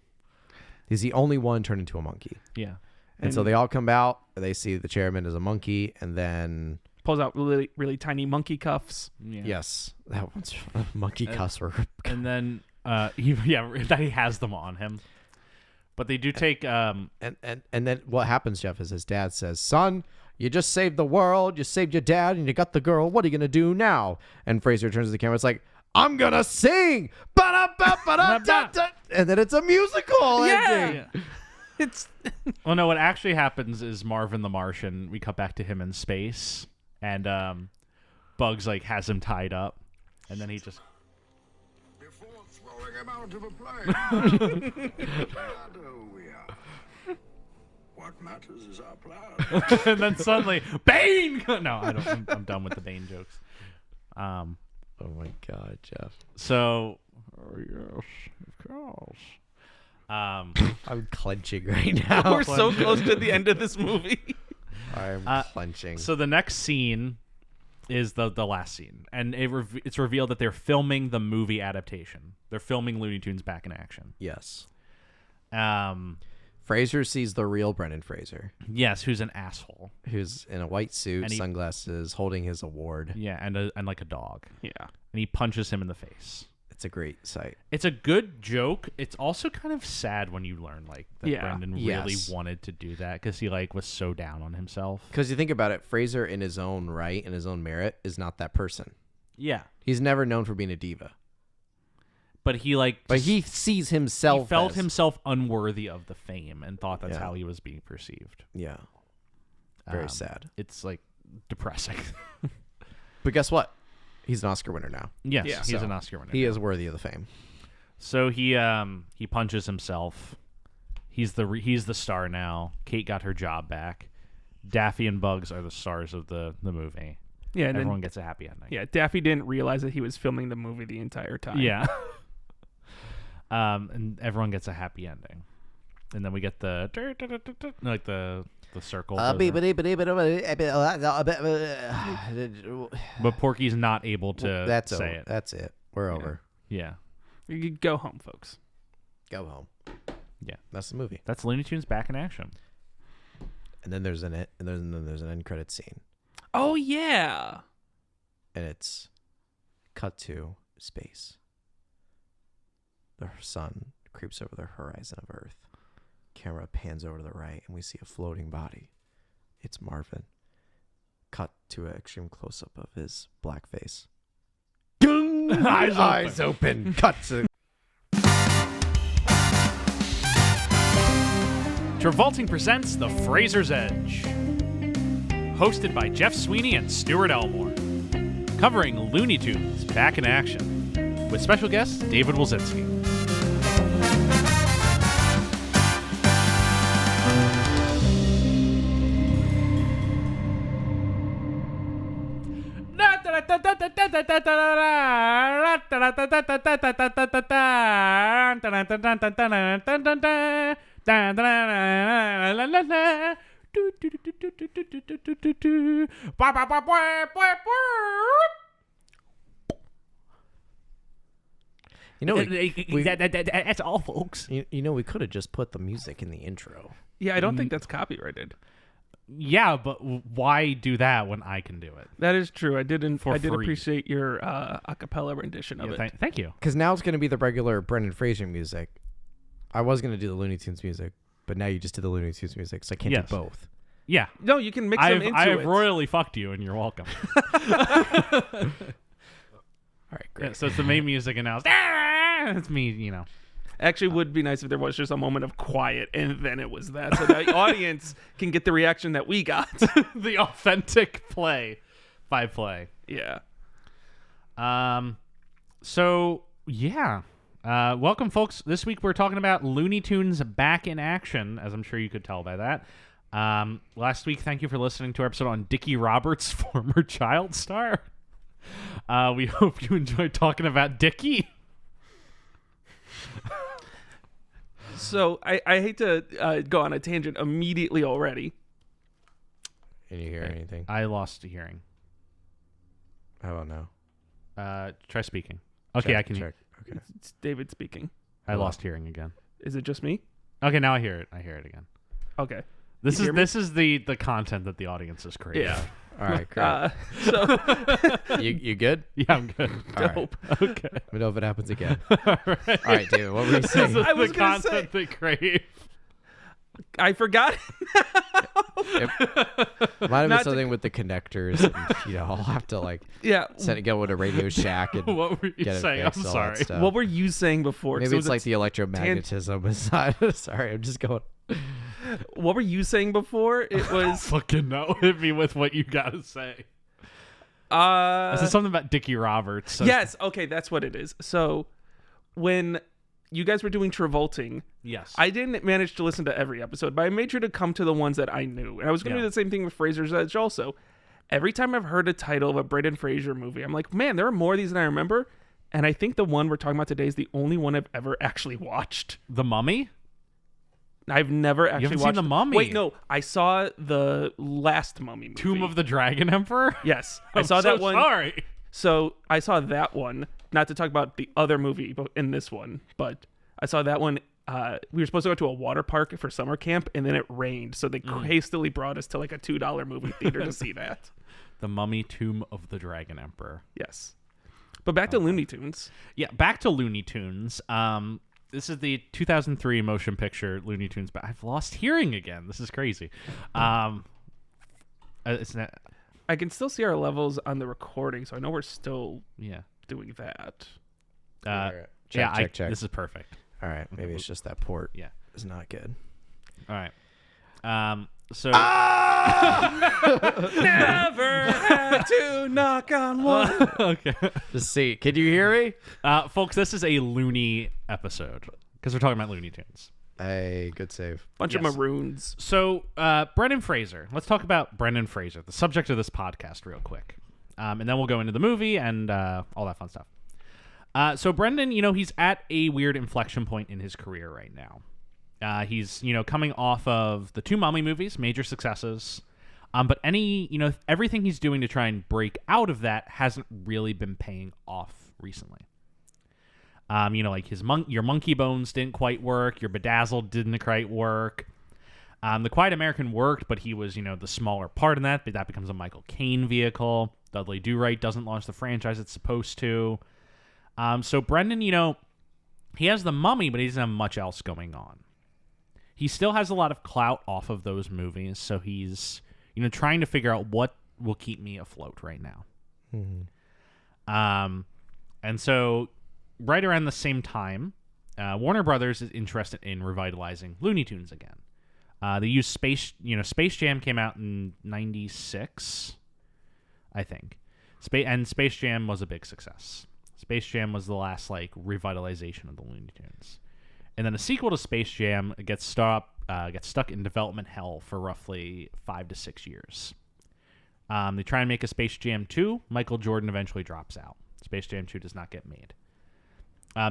He's the only one turned into a monkey. Yeah. And so they all come out, they see the chairman is a monkey, and then... Pulls out really, really tiny monkey cuffs. Yeah. Yes, that one's monkey cuffs were... And then he has them on him. But they do take And then what happens, Jeff, is his dad says, "Son, you just saved the world, you saved your dad, and you got the girl. What are you going to do now?" And Fraser turns to the camera. It's like, "I'm going to sing." Ba-da-ba-ba-da-da-da. And then it's a musical ending. It's well, no, what actually happens is Marvin the Martian, we cut back to him in space, and Bugs like has him tied up, and then he just... Before throwing him out of a plane. Who we are. What What matters is our plan. And then suddenly, Bane. No, I don't. I'm done with the Bane jokes. Oh my God, Jeff. So, Yes, of course. I'm clenching right now. We're so close to the end of this movie. I'm clenching. So the next scene is the last scene, and it's revealed that they're filming the movie adaptation. They're filming Looney Tunes Back in Action. Yes. Um, Fraser sees the real Brendan Fraser, yes, who's an asshole. who's in a white suit, And he- sunglasses, holding his award. Yeah, and like a dog. Yeah. And he punches him in the face. It's a great sight. It's a good joke. It's also kind of sad when you learn like that Yeah. Brendan really Yes. wanted to do that because he like was so down on himself. Because you think about it, Fraser in his own right, in his own merit, is not that person. Yeah, He's never known for being a diva. but he like But just- he sees himself he felt as- himself unworthy of the fame and thought that's Yeah. how he was being perceived. Yeah. Very Um, sad. It's like depressing. But guess what? He's an Oscar winner now. Yes, Yeah. he's So, an Oscar winner. He is worthy of the fame. So he punches himself. He's the star now. Kate got her job back. Daffy and Bugs are the stars of the movie. Yeah, and Everyone then, gets a happy ending. yeah, Daffy didn't realize that he was filming the movie the entire time. Yeah. And everyone gets a happy ending. And then we get the like the circle. But Porky's not able to That's say over. it. That's it. We're over. Yeah. You could go home, folks. Go home. Yeah. That's the movie. That's Looney Tunes Back in Action. And then there's an end credit scene, Oh yeah. and it's cut to space. The sun creeps over the horizon of Earth. Camera pans over to the right, and we see a floating body. It's Marvin. Cut to an extreme close-up of his black face. Eyes open. Cut to. Travolting presents The Fraser's Edge. Hosted by Jeff Sweeney and Stuart Elmore. Covering Looney Tunes Back in Action. With special guest David Wilczynski. You know, That's all, folks. you know, we could have just put the music in the intro. Yeah, I don't think that's copyrighted. Yeah, but why do that when I can do it? That is true. I did For free. appreciate your a cappella rendition of Yeah, it. thank you. Because now it's going to be the regular Brendan Fraser music. I was going to do the Looney Tunes music, but now you just did the Looney Tunes music, so I can't Yes. do both. Yeah. No, you can mix them into I have it. royally fucked you, and you're welcome. All right, great. Yeah, so it's the main music, and now it's me, you know. Actually, would be nice if there was just a moment of quiet and then it was that, so the audience can get the reaction that we got. The authentic play by play. Yeah. So yeah. Welcome, folks. This week we're talking about Looney Tunes Back in Action, as I'm sure you could tell by that. Last week, thank you for listening to our episode on Dickie Roberts, former child star. We hope you enjoyed talking about Dickie. So I hate to go on a tangent immediately already. Can you hear anything? I lost hearing. How about now? Try speaking. Okay, Check, I can hear. check. Okay. It's David speaking. I lost hearing again. Is it just me? Okay, now I hear it. I hear it again. Okay. This You is hear me? this is the content that the audience is craving. Yeah. All right, great. So you good? Yeah, I'm good. All right. dope. Okay. Let me know if it happens again. All right. All right, David, what were you This saying? is I was the gonna content they crave. I forgot. Might have Not been to- something with the connectors. And, I'll have to Yeah. send it, go with a Radio Shack and What were you get it saying? I'm fixed, all that sorry. stuff. What were you saying before? 'Cause Maybe it it's was like the electromagnetism inside. Sorry, I'm just going. What were you saying before? It was Fucking no. Hit me with what you gotta say. I said something about Dickie Roberts. So yes, okay, that's what it is. So when you guys were doing Travolting. Yes. I didn't manage to listen to every episode, but I made sure to come to the ones that I knew. And I was going to do the same thing with Fraser's Edge also. Every time I've heard a title of a Brendan Fraser movie, I'm like, man, there are more of these than I remember. And I think the one we're talking about today is the only one I've ever actually watched. The Mummy? I've never actually haven't watched seen The Mummy? Wait, no. I saw the last Mummy movie. Tomb of the Dragon Emperor? Yes. I saw that one. Sorry. So I saw that one. Not to talk about the other movie in this one, but I saw that one. We were supposed to go to a water park for summer camp, and then it rained. So they hastily brought us to like a $2 movie theater to see that. The Mummy, Tomb of the Dragon Emperor. Yes. But back to Looney Tunes. Yeah, back to Looney Tunes. This is the 2003 motion picture Looney Tunes. But I've lost hearing again. This is crazy. It's not. I can still see our levels on the recording, so I know we're still Yeah. doing that. Check. This is perfect. All right, maybe it's just that port. Yeah. Is not good. All right. So Never had to knock on one. okay, Just see. Can you hear me? folks, this is a Looney episode because we're talking about Looney Tunes. Hey, good save. Bunch of maroons. So, Brendan Fraser. Let's talk about Brendan Fraser, the subject of this podcast, real quick, and then we'll go into the movie and all that fun stuff. So Brendan, he's at a weird inflection point in his career right now. He's, coming off of the two Mummy movies, major successes. But everything he's doing to try and break out of that hasn't really been paying off recently. Like your Monkey Bones didn't quite work. Your Bedazzled didn't quite work. The Quiet American worked, but he was, the smaller part in that. But that becomes a Michael Caine vehicle. Dudley Do-Right doesn't launch the franchise it's supposed to. So Brendan, he has the Mummy, but he doesn't have much else going on. He still has a lot of clout off of those movies, so he's, trying to figure out what will keep me afloat right now. Mm-hmm. And so right around the same time, Warner Brothers is interested in revitalizing Looney Tunes again. They used Space Jam came out in 96, I think. And Space Jam was a big success. Space Jam was the last revitalization of the Looney Tunes. And then a sequel to Space Jam gets stuck in development hell for roughly 5 to 6 years. They try and make a Space Jam 2. Michael Jordan eventually drops out. Space Jam 2 does not get made.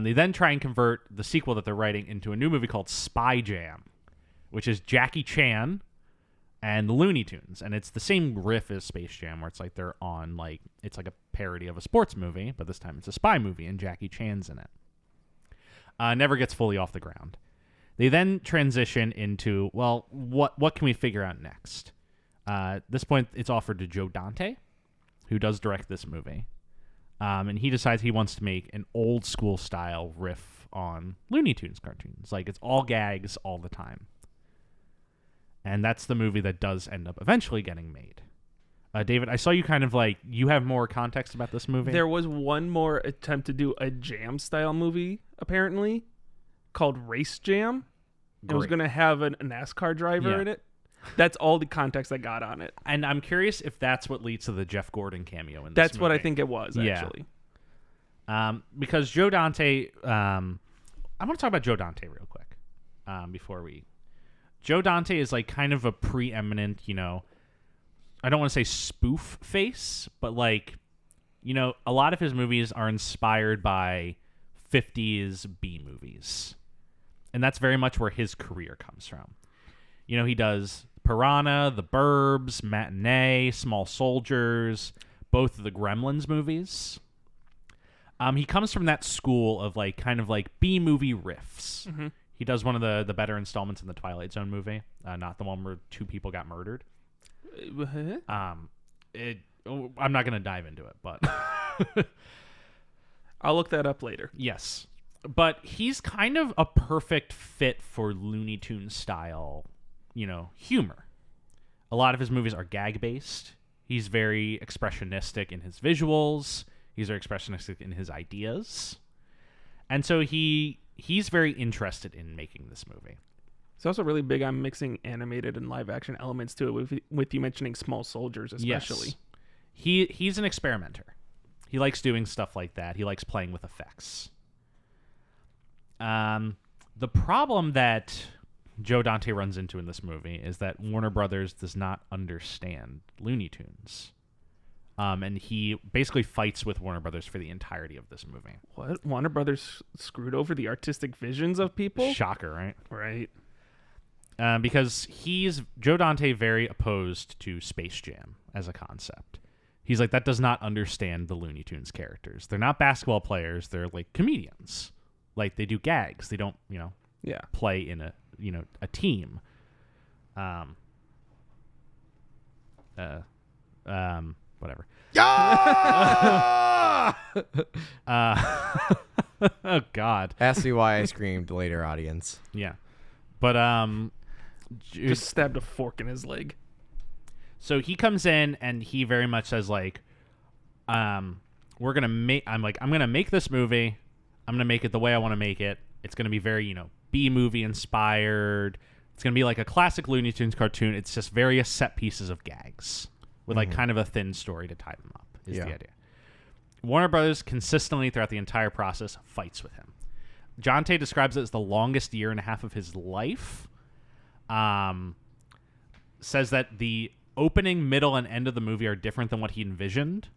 They then try and convert the sequel that they're writing into a new movie called Spy Jam, which is Jackie Chan and the Looney Tunes. And it's the same riff as Space Jam, where it's like they're on, it's like a parody of a sports movie, but this time it's a spy movie, and Jackie Chan's in it. Never gets fully off the ground. They then transition into, what can we figure out next? At this point, it's offered to Joe Dante, who does direct this movie. And he decides he wants to make an old school style riff on Looney Tunes cartoons. It's all gags all the time. And that's the movie that does end up eventually getting made. David, I saw you you have more context about this movie. There was one more attempt to do a jam style movie, apparently, called Race Jam. It was going to have a NASCAR driver in it. That's all the context I got on it. And I'm curious if that's what leads to the Jeff Gordon cameo in this That's movie. what I think it was, actually. Because Joe Dante... I want to talk about Joe Dante real quick before we... Joe Dante is kind of a preeminent, I don't want to say spoof face, but a lot of his movies are inspired by 50s B movies. And that's very much where his career comes from. He does Piranha, The Burbs, Matinee, Small Soldiers, both of the Gremlins movies. He comes from that school of B movie riffs. Mm-hmm. He does one of the better installments in the Twilight Zone movie, not the one where 2 people got murdered. I'm not going to dive into it, but I'll look that up later. Yes, but he's kind of a perfect fit for Looney Tunes style, humor. A lot of his movies are gag based. He's very expressionistic in his visuals. He's very expressionistic in his ideas, and so he's very interested in making this movie. He's also really big on mixing animated and live action elements to it, with you mentioning Small Soldiers especially. Yes. He's an experimenter. He likes doing stuff like that. He likes playing with effects. The problem that Joe Dante runs into in this movie is that Warner Brothers does not understand Looney Tunes. And he basically fights with Warner Brothers for the entirety of this movie. What? Warner Brothers screwed over the artistic visions of people? Shocker, right? Right. Because Joe Dante very opposed to Space Jam as a concept. He's like, that does not understand the Looney Tunes characters. They're not basketball players. They're like comedians. Like they do gags. They don't, Yeah. play in a team. Whatever. Yeah! Oh God. Ask me why I screamed later, audience. Yeah. But Just stabbed a fork in his leg. so he comes in and he very much says like, I'm gonna make this movie. I'm gonna make it the way I want to make it. It's gonna be very, B movie inspired. It's gonna be like a classic Looney Tunes cartoon. It's just various set pieces of gags with like kind of a thin story to tie them up is the idea. Warner Brothers consistently throughout the entire process fights with him. Jonte describes it as the longest year and a half of his life. Says that the opening, middle, and end of the movie are different than what he envisioned,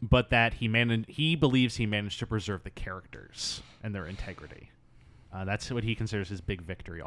but that he believes he managed to preserve the characters and their integrity. That's what he considers his big victory